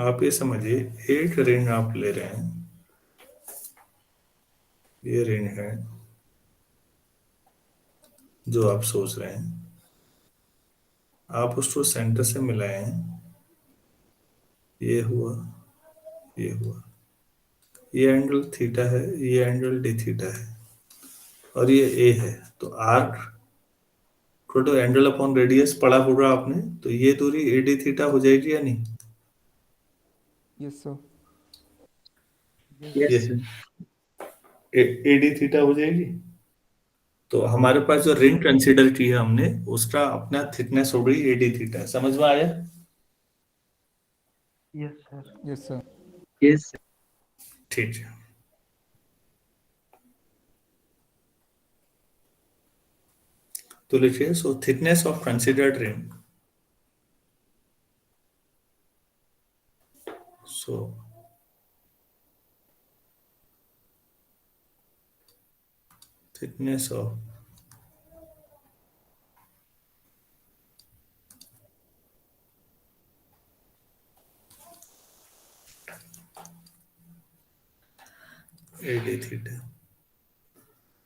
आप ये समझिए एक रिंग आप ले रहे हैं, ये रिंग है जो आप सोच रहे हैं, आप उसको सेंटर से मिलाएं, ये हुआ, ये हुआ, ये एंगल थीटा है, ये एंगल डी थीटा है, और ये ए है। तो आर्क तो एंगल अपॉन रेडियस पढ़ा होगा आपने, तो ये दूरी ए डी थीटा हो जाएगी या नहीं? Yes, sir. यस ये सर। ए डी थीटा हो जाएगी। तो हमारे पास जो रिंग कंसीडर की है हमने, उसका अपना थिकनेस हो गई ए डी थीटा। समझ में आया? Yes, sir. Yes, sir. Yes ठीक है। तो लिखिए, so thickness of considered ring, so thickness of AD theta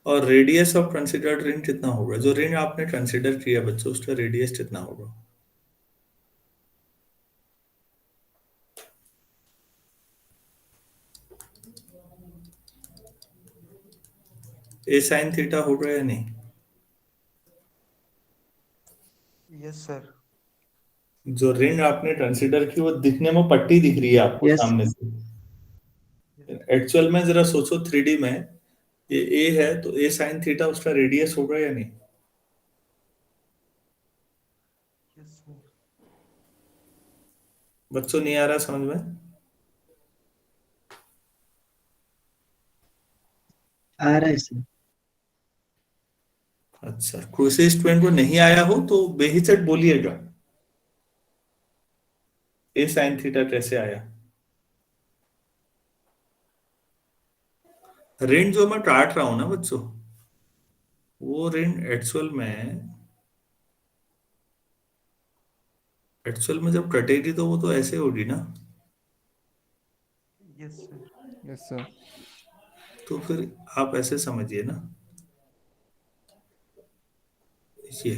और रेडियस ऑफ कंसीडर्ड रिंग कितना होगा? जो रिंग आपने कंसीडर किया बच्चों, उसका रेडियस कितना होगा? ए साइन थीटा होगा या नहीं? Yes, sir. जो रिंग आपने कंसीडर की, वो दिखने में पट्टी दिख रही है आपको Yes. सामने से। एक्चुअल में जरा सोचो, 3D में ये ए है, तो ए साइन थीटा उसका रेडियस होगा या नहीं? Yes, sir. बच्चों नहीं आ रहा समझ में? आ रहा है सर। अच्छा, कोई स्टूडेंट को नहीं आया हो तो बेहिचक बोलिएगा, ए साइन थीटा कैसे आया? रेंज जो मैं काट रहा हूं ना बच्चों, वो रेंज एक्चुअल में जब कटेगी तो वो तो ऐसे होगी ना। Yes, sir. Yes, sir. तो फिर आप ऐसे समझिए ना, ये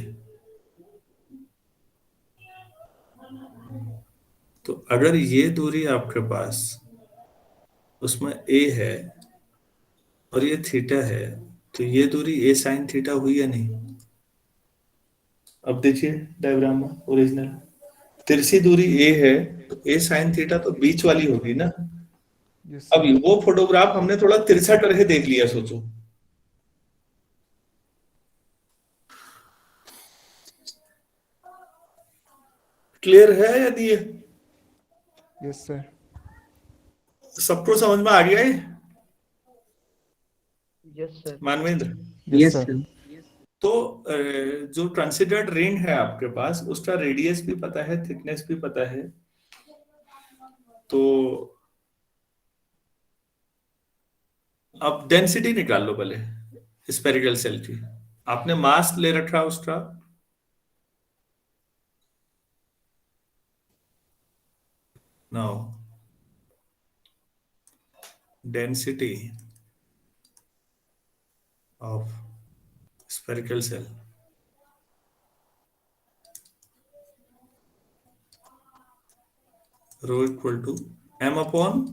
तो अगर ये दूरी आपके पास उसमें ए है और ये थीटा है, तो ये दूरी ए साइन थीटा हुई या नहीं? अब देखिए डायग्राम में ओरिजिनल तिरछी दूरी ए है, तो ए साइन थीटा तो बीच वाली होगी ना। Yes, अब sir. वो फोटोग्राफ हमने थोड़ा तिरछा करके देख लिया, सोचो। क्लियर है यदि ये Yes, sir. सबको समझ में आ गया है? Yes, sir. Manvendra, Yes, yes sir. Sir. तो जो कंसिडर्ड रेंज है आपके पास, उसका रेडियस भी पता है, थिकनेस भी पता है। तो अब डेंसिटी निकाल लो पहले स्पेरिकल सेल की। आपने मास ले रखा उसका, now density of spherical cell rho equal to M upon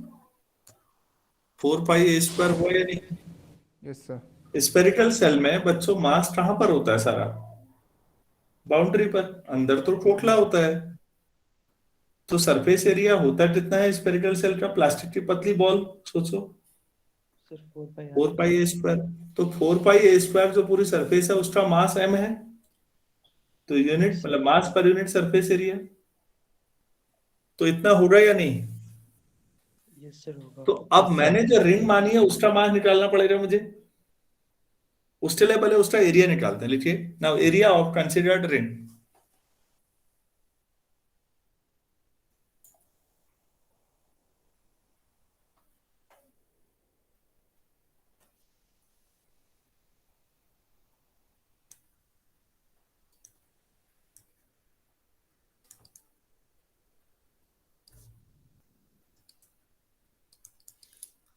4 pi A square हुआ या नहीं? Yes, sir. स्पेरिकल सेल में बच्चों मास कहां पर होता है? सारा बाउंड्री पर, अंदर तो खोखला होता है। तो सरफेस एरिया होता कितना है स्पेरिकल सेल का? प्लास्टिक की पतली बॉल, सोचो, Sir, 4 pi r. 4 पाई ए स्क्वायर। तो 4 पाई ए स्क्वायर जो पूरी सरफेस है, उसका मास एम है। तो यूनिट मतलब मास पर यूनिट सरफेस एरिया, तो इतना होगा या नहीं? Yes, sir. होगा. तो अब मैंने जो रिंग मानी है, उसका मास निकालना पड़ेगा मुझे। उसके लिए पहले उसका एरिया निकालते हैं। लिखिए, now area of considered ring,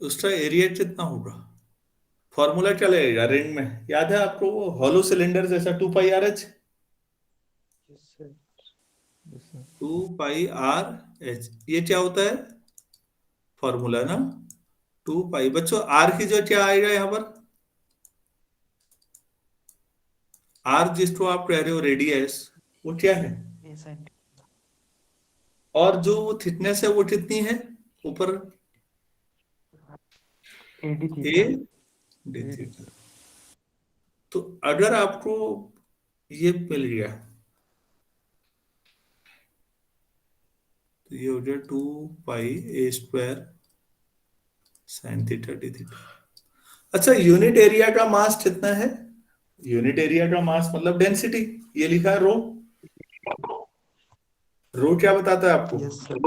उसका एरिया कितना होगा? फॉर्मूला क्या लगेगा रिंग में? याद है आपको वो हॉलो सिलेंडर जैसा 2 pi R H? Yes, sir. Yes, sir. 2 pi R H, ये क्या होता है? फॉर्मूला ना, 2 पाई। बच्चों आर की जो क्या आएगा यहाँ पर, आर जिसको आप कह रहे हो रेडियस, वो क्या है, ए sin और जो वो थिकनेस है वो कितनी है ऊपर, AD A theta. D A theta. तो अगर आपको ये मिल गया तो ये हो गया 2 पाई ए square sine theta D theta. अच्छा यूनिट एरिया का मास कितना है, यूनिट एरिया का मास मतलब डेंसिटी, ये लिखा है रो। रो क्या बताता है आपको, यस सर।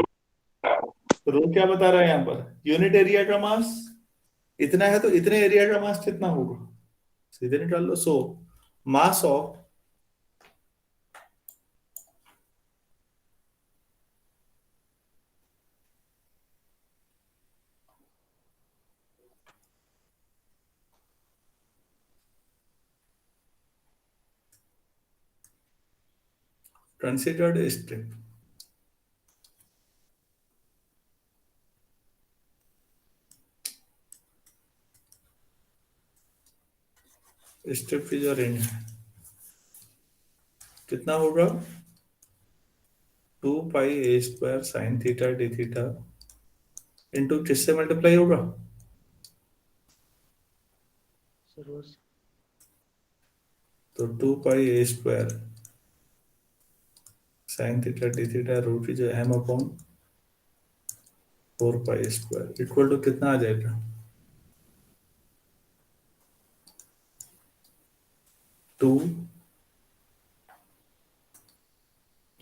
रो क्या बता रहा है यहाँ पर, यूनिट एरिया का मास इतना है तो इतने एरिया का मास कितना होगा, सीधे निकाल लो। So mass of considered strip, strip की जो रेंज है कितना होगा, 2 पाई ए square sine theta D theta into किससे मल्टीप्लाई होगा, सर वो तो 2 पाई ए square sine theta D theta root की जो M upon 4 pi square equal to कितना आ जाएगा, 2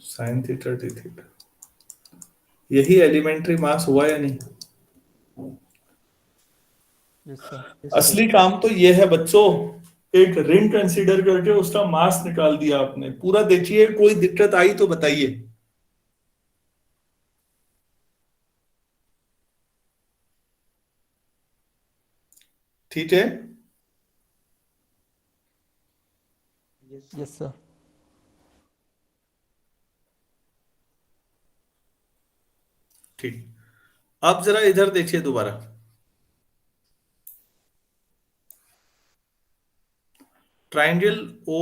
साइन थीटा डी थीटा। यही एलिमेंट्री मास हुआ या नहीं, यस सर। असली काम तो ये है बच्चों, एक रिंग कंसीडर करके उसका मास निकाल दिया आपने पूरा। देखिए कोई दिक्कत आई तो बताइए। ठीक है, यस यस सर। ठीक। अब जरा इधर देखिए दोबारा, ट्राइंगल ओ,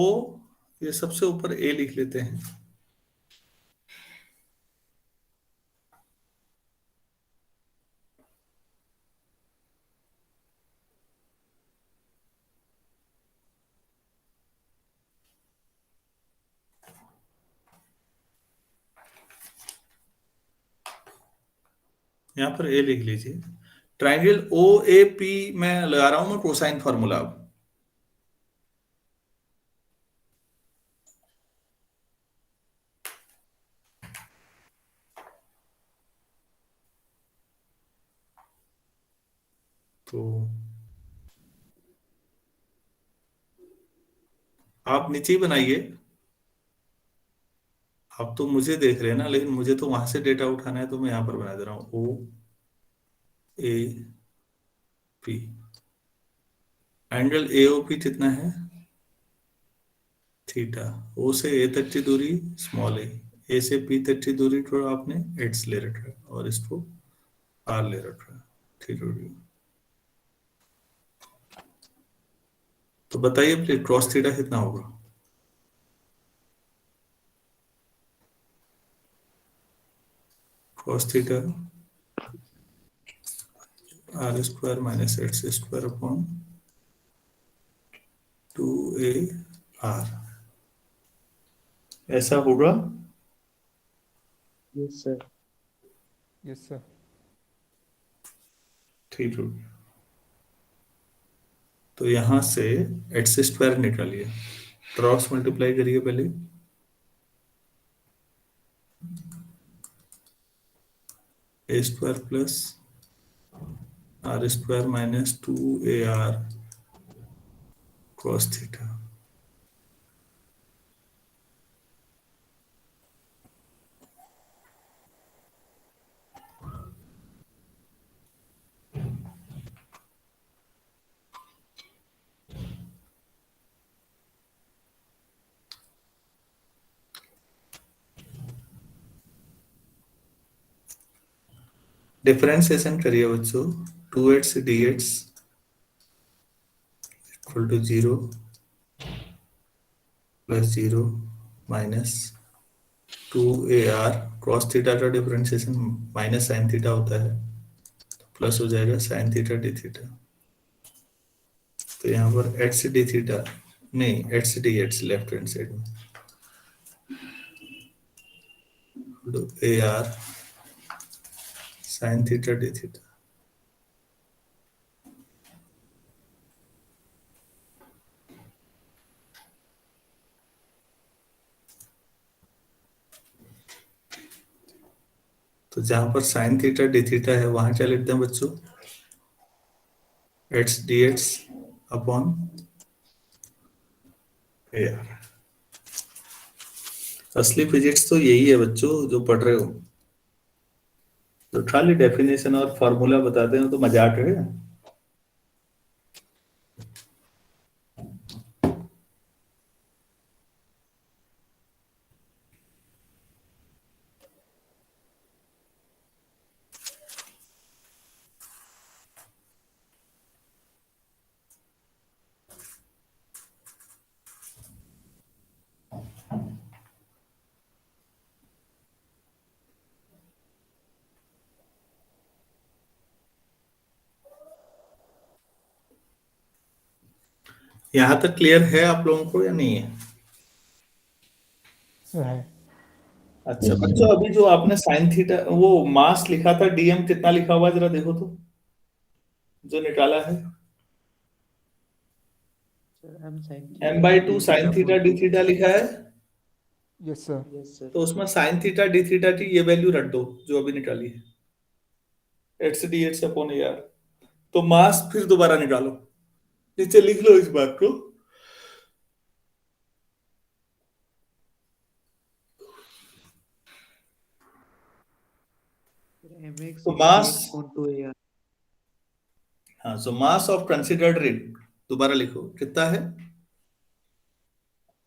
ये सबसे ऊपर ए लिख लेते हैं, यहां पर ए लिख लीजिए। ट्राइंगल ओ ए पी में लगा रहा हूं मैं कोसाइन फॉर्मूला अब। तो आप नीचे ही बनाइए, आप तो मुझे देख रहे हैं ना, लेकिन मुझे तो वहां से डेटा उठाना है, तो मैं यहां पर बना दे रहा हूं ओ ए पी। एंगल एओपी कितना है, थीटा। ओ से ए तक की दूरी स्मॉल ए से पी तक की दूरी को आपने एक्स ले रखा है और इसको आर ले रखा है, ठीक हो गया। तो बताइए प्लीज क्रॉस थीटा कितना होगा, cos theta R square minus X square upon 2a R, ऐसा होगा। Yes sir. Yes sir. ठीक हो गया। तो यहां से एक्स स्क्वायर निकालिए, क्रॉस मल्टीप्लाई करिए पहले, A square plus R square minus 2ar cos theta. Differentiation करिए बच्चों, 2h dx equal to 0 plus 0 minus 2ar cos theta का डिफरेंशिएशन माइनस साइन थीटा होता है, प्लस हो जाएगा साइन थीटा डी थीटा। तो यहाँ पर एच डी थीटा नहीं, H D H left hand side में A R sine theta D theta. तो जहां पर साइन थीटा डी थीटा है वहां क्या लिखते हैं बच्चों? H D H upon A R. असली फिजिक्स तो यही है बच्चों जो पढ़ रहे हो। तो खाली डेफिनेशन और फॉर्मूला बताते हैं तो मजाक है। यहां तक क्लियर है आप लोगों को या नहीं है? है। अच्छा बच्चों, अभी जो आपने साइन थीटा वो मास लिखा था, डीएम कितना लिखा हुआ जरा देखो तो, जो निकाला है। m by 2 sine theta D theta लिखा है। Yes sir. Yes sir. तो उसमें साइन थीटा डी थीटा की ये वैल्यू रख दो जो अभी निकाली है, H D H upon A R. तो मास फिर दोबारा निकालो, नीचे लिख लो इस बात को। mx तो मास, onto ar। हाँ, सो मास ऑफ कंसिडर्ड रिंग दोबारा लिखो कितना है?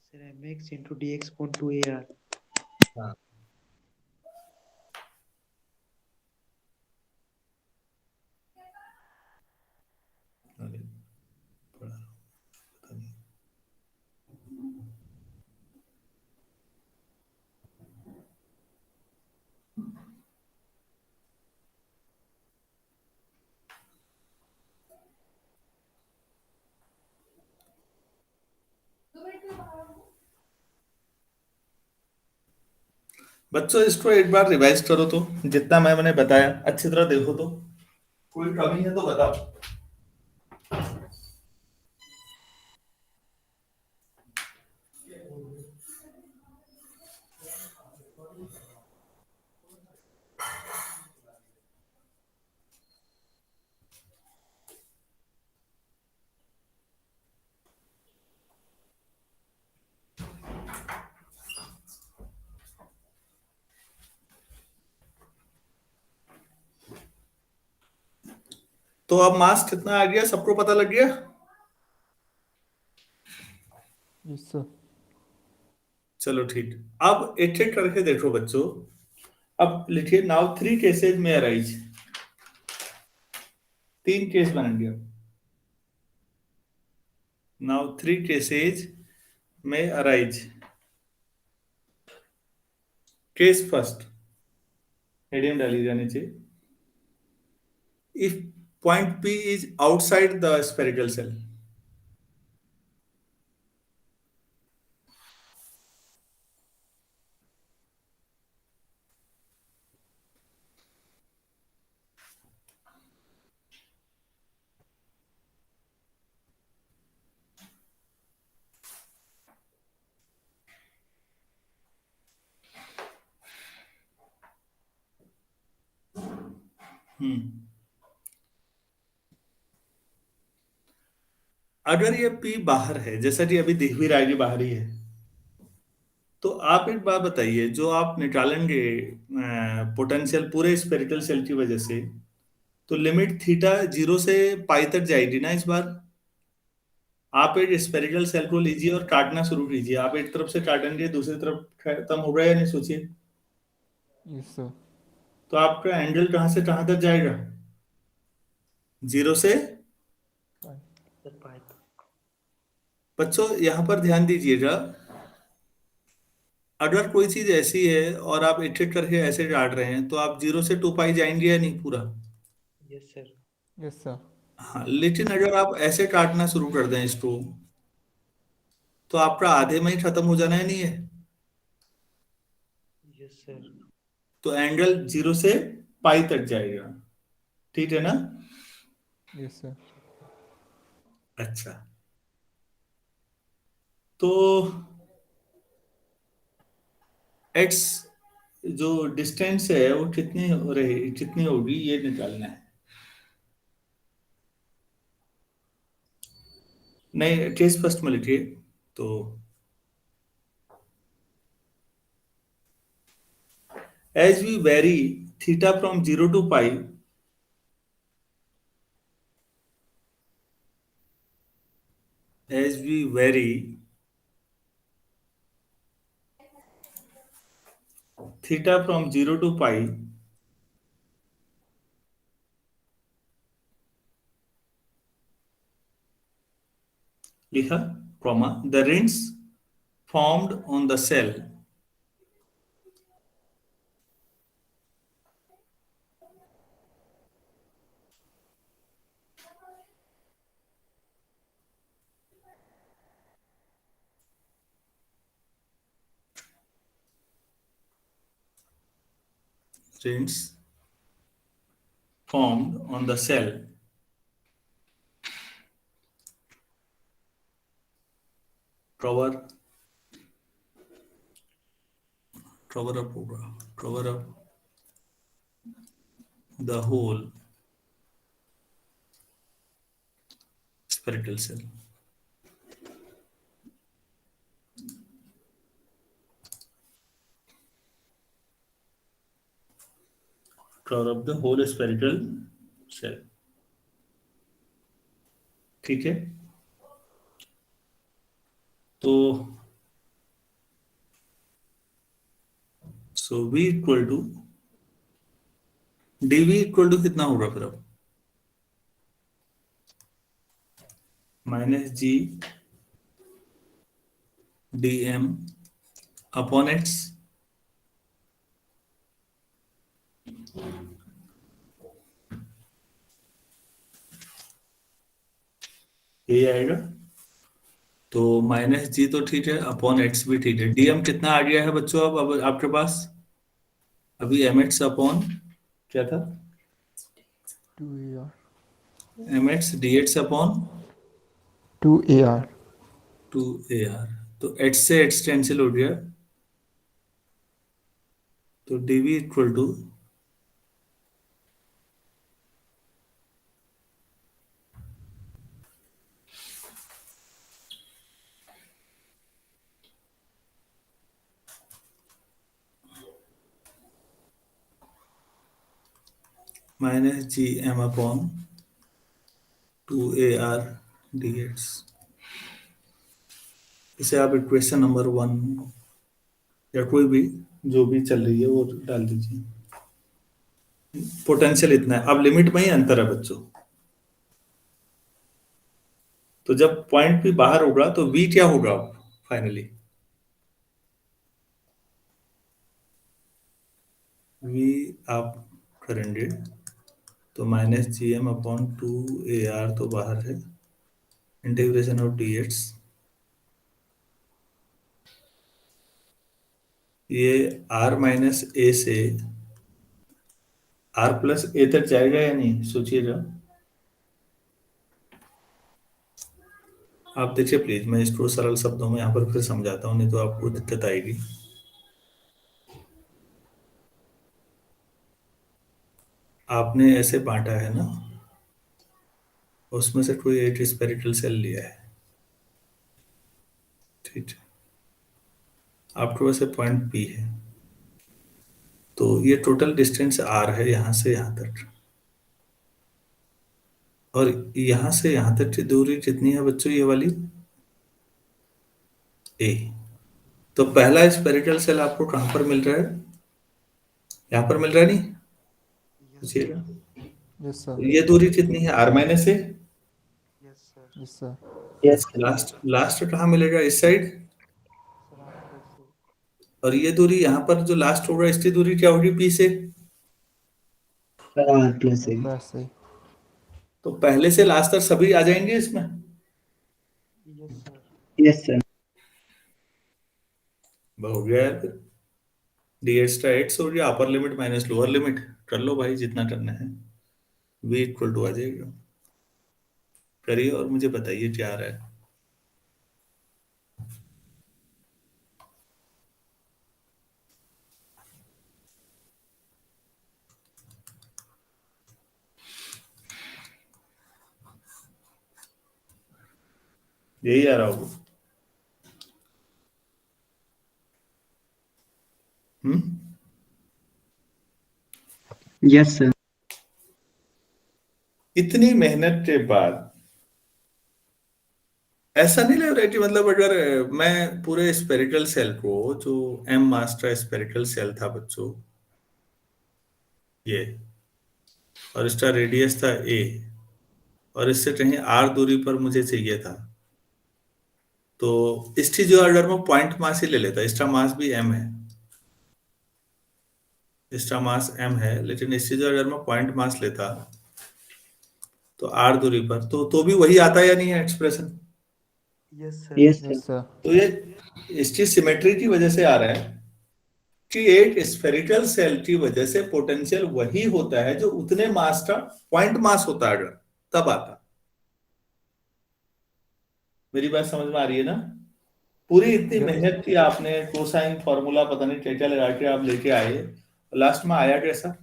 Sir mx into dx onto ar। हाँ, अरे, पढ़ा, पता नहीं। बच्चों इसको एक बार रिवाइज करो तो, जितना मैंने बताया अच्छी तरह देखो तो, कोई कमी है तो बताओ। तो अब मास कितना आ गया, सबको पता लग गया? Yes sir. चलो ठीक। अब एक एक करके देखो बच्चों। अब लिखिए, नाउ 3 केसेज में अराइज। 3 केस बनेंगे। नाउ 3 केसेज में अराइज। केस फर्स्ट, हेडिंग डाली जानी चाहिए। If point P is outside the spherical shell. अगर ये P बाहर है, जैसा कि अभी दिख भी रहा है कि बाहर ही है, तो आप एक बात बताइए, जो आप निकालेंगे पोटेंशियल पूरे स्फेरिकल सेल की वजह से, तो लिमिट थीटा 0 से पाई तक जाएगी ना इस बार। आप एक स्फेरिकल सेल को लीजिए और काटना शुरू कीजिए। आप एक तरफ से काटेंगे, दूसरी तरफ खत्म हो रहा है या नहीं, सोचिए। Yes sir. तो आपका एंगल कहां से कहां तक जाएगा? 0 से सर पाई तक। बच्चों यहाँ पर ध्यान दीजिएगा, अगर कोई चीज ऐसी है और आप इटरेट करके ऐसे काट रहे हैं तो आप 0 से 2 पाई जाएंगे या नहीं पूरा? Yes sir. Yes, sir. हाँ, लेकिन अगर आप ऐसे काटना शुरू कर दें इसको, तो आपका आधे में ही खत्म हो जाना है, नहीं है? Yes sir. तो एंगल 0 से पाई तक जाएगा, ठीक है ना? Yes, sir. अच्छा, तो एक्स जो डिस्टेंस है वो कितनी हो रही, कितनी होगी ये निकालना है। नहीं, केस फर्स्ट में लिखिए। तो as we vary theta from 0 to pi, as we vary theta from 0 to pi, लिखा, comma, the rings formed on the cell rings formed on the cell cover up होगा, cover up the whole spherical cell. Cover up the whole spherical cell. ठीक है, तो so v equal to dv equal to कितना होगा फिर अब? -g dm upon x, ये आएगा। तो -g तो ठीक है, अपॉन x भी ठीक है। dm कितना आ गया है बच्चों अब आपके पास? अभी mx अपॉन क्या था? 2AR. mx dx upon 2AR. 2ar, तो h से h कैंसिल हो गया, तो dv equal to -gm upon 2ar dx। इसे आप इक्वेशन नंबर 1 या कोई भी जो भी चल रही है वो डाल दीजिए। पोटेंशियल इतना है, अब लिमिट में ही अंतर है बच्चों। तो जब पॉइंट भी बाहर होगा तो v क्या होगा फाइनली? v आप करेंगे तो -gm अपॉन 2ar तो बाहर है, इंटीग्रेशन ऑफ dx, ये r माइनस a से r प्लस a तक जाएगा या नहीं, सोचिएगा आप। देखिए प्लीज, मैं इसको सरल शब्दों में यहाँ पर फिर समझाता हूँ, नहीं तो आपको दिक्कत आएगी। आपने ऐसे बांटा है ना, उसमें से कोई एक स्पेरिकल सेल लिया है, ठीक है, आपके पास पॉइंट P है, तो ये टोटल डिस्टेंस r है यहाँ से यहाँ तक, और यहाँ से यहाँ तक की दूरी कितनी है बच्चों, ये वाली a। तो पहला स्पेरिकल सेल आपको कहाँ पर मिल रहा है? यहाँ पर मिल रहा है, नहीं? पूछिएगा। Yes, sir. ये दूरी कितनी है, r माइनस ए। Yes, sir. Yes, sir. Yes, sir. Last last कहाँ मिलेगा, इस साइड। Sir, after say. और ये दूरी यहाँ पर जो लास्ट होगा, इसकी दूरी क्या होगी, p से। R plus A. Plus A. तो पहले से लास्ट तक सभी आ जाएंगे इसमें। Yes, sir. Yes, sir. हो गया यार फिर, डी एक्स्ट्रा एक्स हो गया, upper limit minus lower limit, कर लो भाई जितना करना है। v इक्वल टू आ जाएगा, करिए और मुझे बताइए क्या आ रहा है। यही आ रहा होगा। Yes, sir. इतनी मेहनत के बाद ऐसा नहीं लग रहा है कि मतलब अगर मैं पूरे स्पेरिकल सेल को, जो एम मास का स्पेरिकल सेल था बच्चों, ये, और इसका रेडियस था ए, और इससे कहीं आर दूरी पर मुझे चाहिए था, तो इसकी जो अगर मैं पॉइंट मास ही ले लेता, इसका मास भी एम है, इसका मास एम है, लेकिन इसकी जो अगर मैं पॉइंट मास लेता तो आर दूरी पर, तो भी वही आता या नहीं है expression. Yes, sir. Yes, sir. Yes, sir. तो ये इसकी सिमेट्री की वजह से आ रहा है कि एक स्फेरिकल सेल की वजह से पोटेंशियल वही होता है जो उतने मास का पॉइंट मास होता है, अगर तब आता। मेरी बात समझ में आ रही है ना। पूरी इतनी Yes. मेहनत की आपने, कोसाइन फॉर्मूला पता नहीं क्या क्या लगा के आप लेके आए, लास्ट में आया कैसा।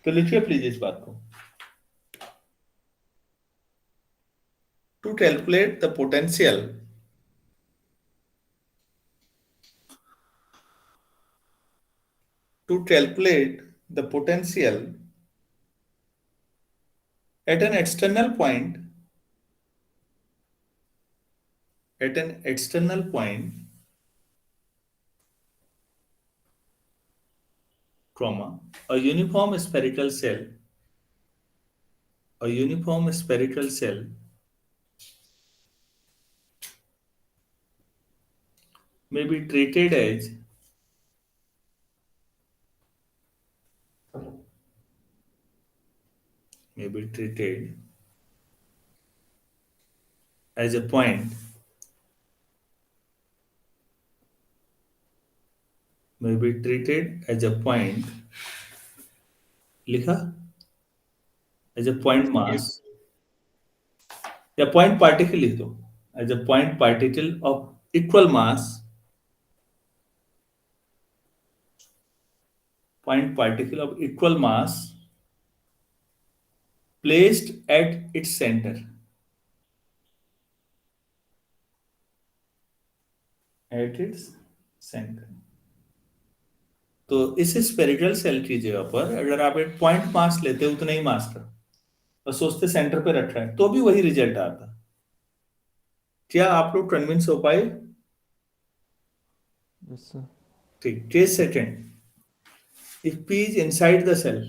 तो लिखिए प्लीज इस बात को। To calculate the potential to calculate the potential at an external point, comma, a uniform spherical cell may be treated as a point लिखा, as a point mass या point particle लिख दो, as a point particle of equal mass, placed at its center. तो इस spherical cell की जगह पर अगर आप एक पॉइंट मास लेते उतने ही मास का और सोचते सेंटर पे रखा है, तो भी वही रिजल्ट आता। क्या आप लोग कन्विंस हो पाए। Yes, sir. ठीक, case second, if P is inside the cell,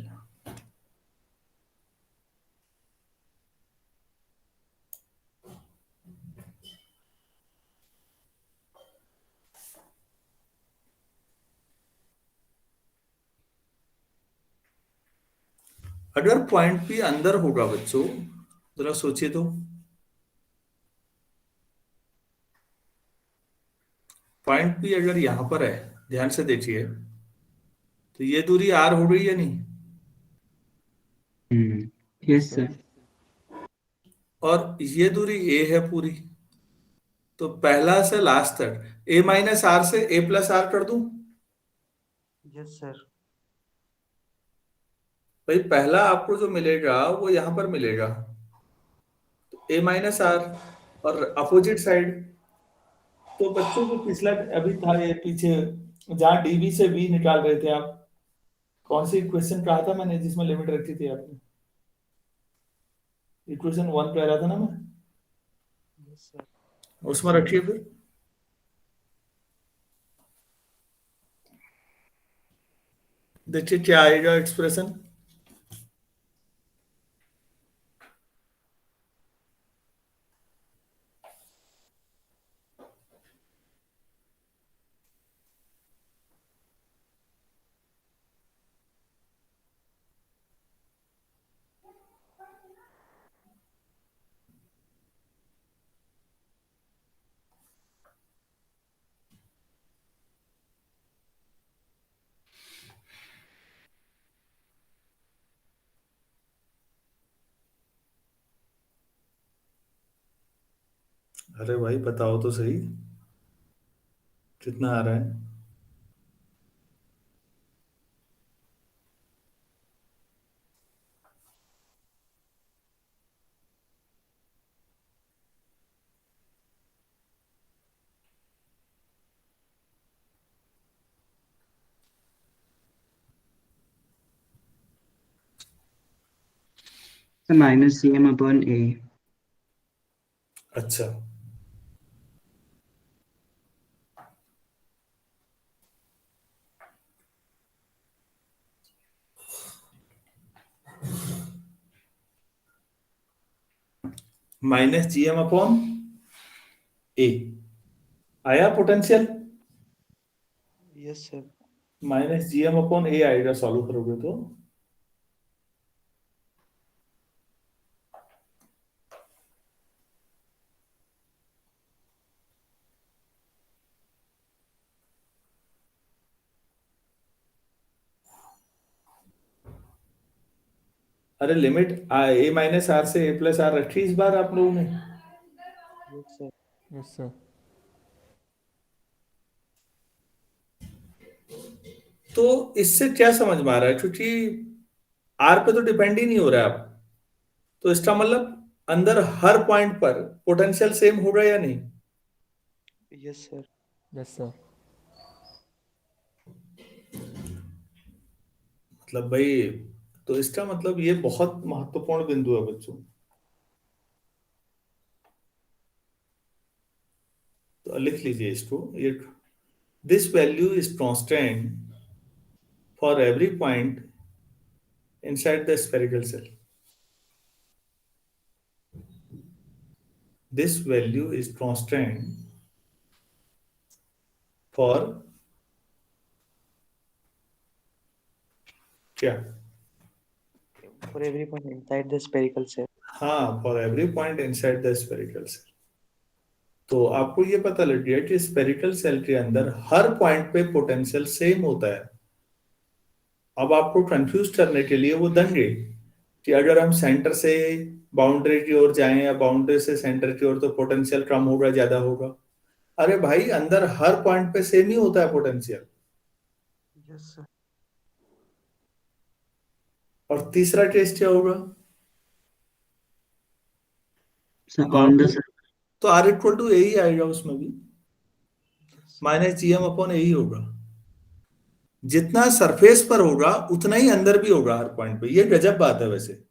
अगर पॉइंट P अंदर होगा बच्चों, जरा सोचिए तो, पॉइंट P अगर यहां पर है, ध्यान से देखिए, तो ये दूरी R हो गई या नहीं। Yes, sir. और ये दूरी A है पूरी, तो पहला से लास्ट तक A माइनस आर से A प्लस आर कर दूं। Yes, sir. भाई पहला आपको जो मिलेगा वो यहां पर मिलेगा, तो A माइनस आर, और अपोजिट साइड, तो बच्चों को पिछला अभी था ये पीछे, जहां डीवी से V निकाल रहे थे आप, कौन सी इक्वेशन कहा था मैंने जिसमें लिमिट रखी थी आपने, इक्वेशन 1 कह रहा था ना मैं, Yes, sir. उसमें रखिए फिर। देखिए क्या आएगा एक्सप्रेशन। अरे भाई बताओ तो सही, कितना आ रहा है। Minus C M upon A. अच्छा, minus G M upon A आया potential. Yes sir. Minus G M upon A आएगा सॉल्व करोगे तो। अरे लिमिट ए माइनस आर से ए प्लस आर रखी इस बार आप लोगों ने। Yes sir. Yes, sir. तो इससे क्या समझ में आ रहा है, क्योंकि आर पे तो डिपेंड ही नहीं हो रहा है अब, तो इसका मतलब अंदर हर पॉइंट पर पोटेंशियल सेम होगा या नहीं। Yes sir. Yes, sir. मतलब भाई, तो इसका मतलब ये बहुत महत्वपूर्ण बिंदु है बच्चों। तो लिख लीजिए इसको, ये this value is constant for every point inside the spherical shell. This value is constant for क्या। For every point inside the spherical cell. हाँ, for every point inside the spherical shell. तो आपको ये पता लग गया कि स्फेरिकल सेल के अंदर हर पॉइंट पे पोटेंशियल सेम होता है। अब आपको कंफ्यूज करने के लिए वो देंगे कि अगर हम सेंटर से बाउंड्री की ओर जाएं या बाउंड्री से सेंटर की ओर तो पोटेंशियल कम होगा ज्यादा होगा। अरे भाई, अंदर हर पॉइंट पे सेम ही होता है पोटेंशियल। Yes sir. और तीसरा केस क्या होगा। ऑन द तो आर इक्वल टू ए ही आएगा उसमें भी, माइनस जी एम अपॉन ए ही होगा। जितना सरफेस पर होगा उतना ही अंदर भी होगा हर पॉइंट पे। ये गजब बात है वैसे।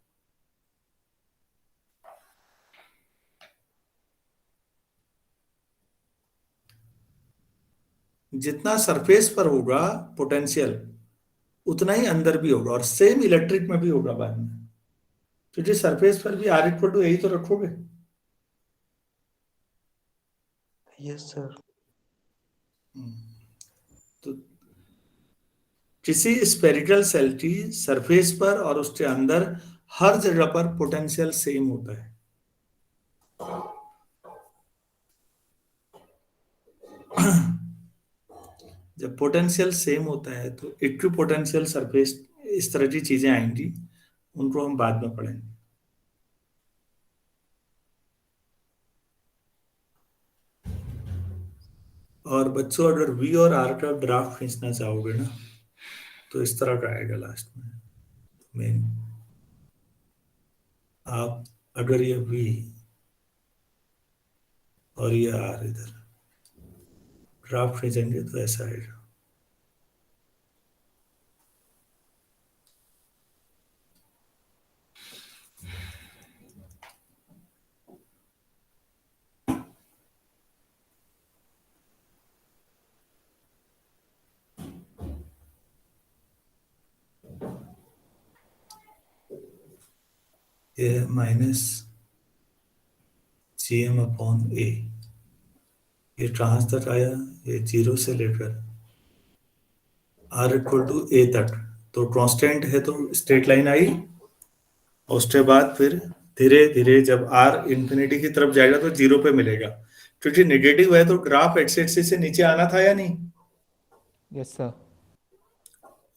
जितना सरफेस पर होगा पोटेंशियल उतना ही अंदर भी होगा, और सेम इलेक्ट्रिक में भी होगा बाद में, क्योंकि सरफेस पर भी आर इक्वल टू ए ही तो रखोगे। Yes sir. तो किसी स्फेरिकल सेल की सरफेस पर और उसके अंदर हर जगह पर पोटेंशियल सेम होता है। जब पोटेंशियल सेम होता है तो इक्विपोटेंशियल सरफेस, इस तरह की चीजें आएंगी, उनको हम बाद में पढ़ेंगे। और बच्चों, अगर वी और आर का ग्राफ खींचना चाहोगे ना, तो इस तरह का आएगा लास्ट में मेन। आप अगर ये वी और ये आर इधर ग्राफ खींचेंगे तो ऐसा आएगा। ये माइनस GM अपॉन ए, ये कहाँ तक आया, ये 0 से लेकर R इक्वल टू ए तक, तो कांस्टेंट है तो स्ट्रेट लाइन आई, और उसके बाद फिर धीरे धीरे जब R इंफिनिटी की तरफ जाएगा तो 0 पे मिलेगा, क्योंकि नेगेटिव है तो ग्राफ एक्स एक्सिस से नीचे आना था या नहीं, Yes, sir.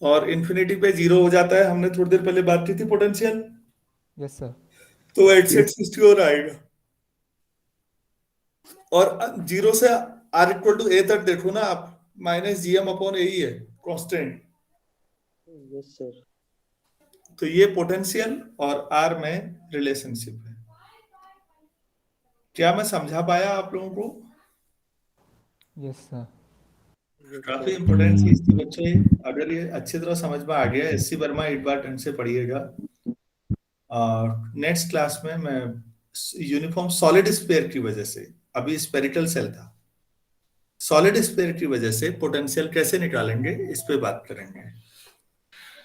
और इंफिनिटी पे 0 हो जाता है, हमने थोड़ी देर पहले बात की थी पोटेंशियल, Yes, sir. तो एक्स एक्सिस की ओर आएगा, और 0 से R इक्वल टू ए तक देखो ना आप, माइनस GM अपॉन ए ही है कांस्टेंट, Yes, sir. तो ये पोटेंशियल और R में रिलेशनशिप है। क्या मैं समझा पाया आप लोगों को? Yes, sir. Yes, काफी sir. इंपॉर्टेंट चीज थी बच्चे, अगर ये अच्छी तरह समझ में आ गया, SC वर्मा एक बार ढंग से पढ़िएगा। नेक्स्ट क्लास में मैं यूनिफॉर्म सॉलिड स्फीयर की वजह से, अभी स्पेरिकल सेल था, सॉलिड स्फीयर की वजह से पोटेंशियल कैसे निकालेंगे इस पे बात करेंगे।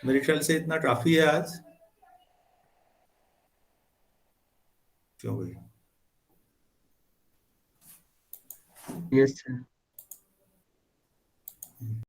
मेरे ख्याल से इतना काफी है आज, क्यों भाई? Yes, sir.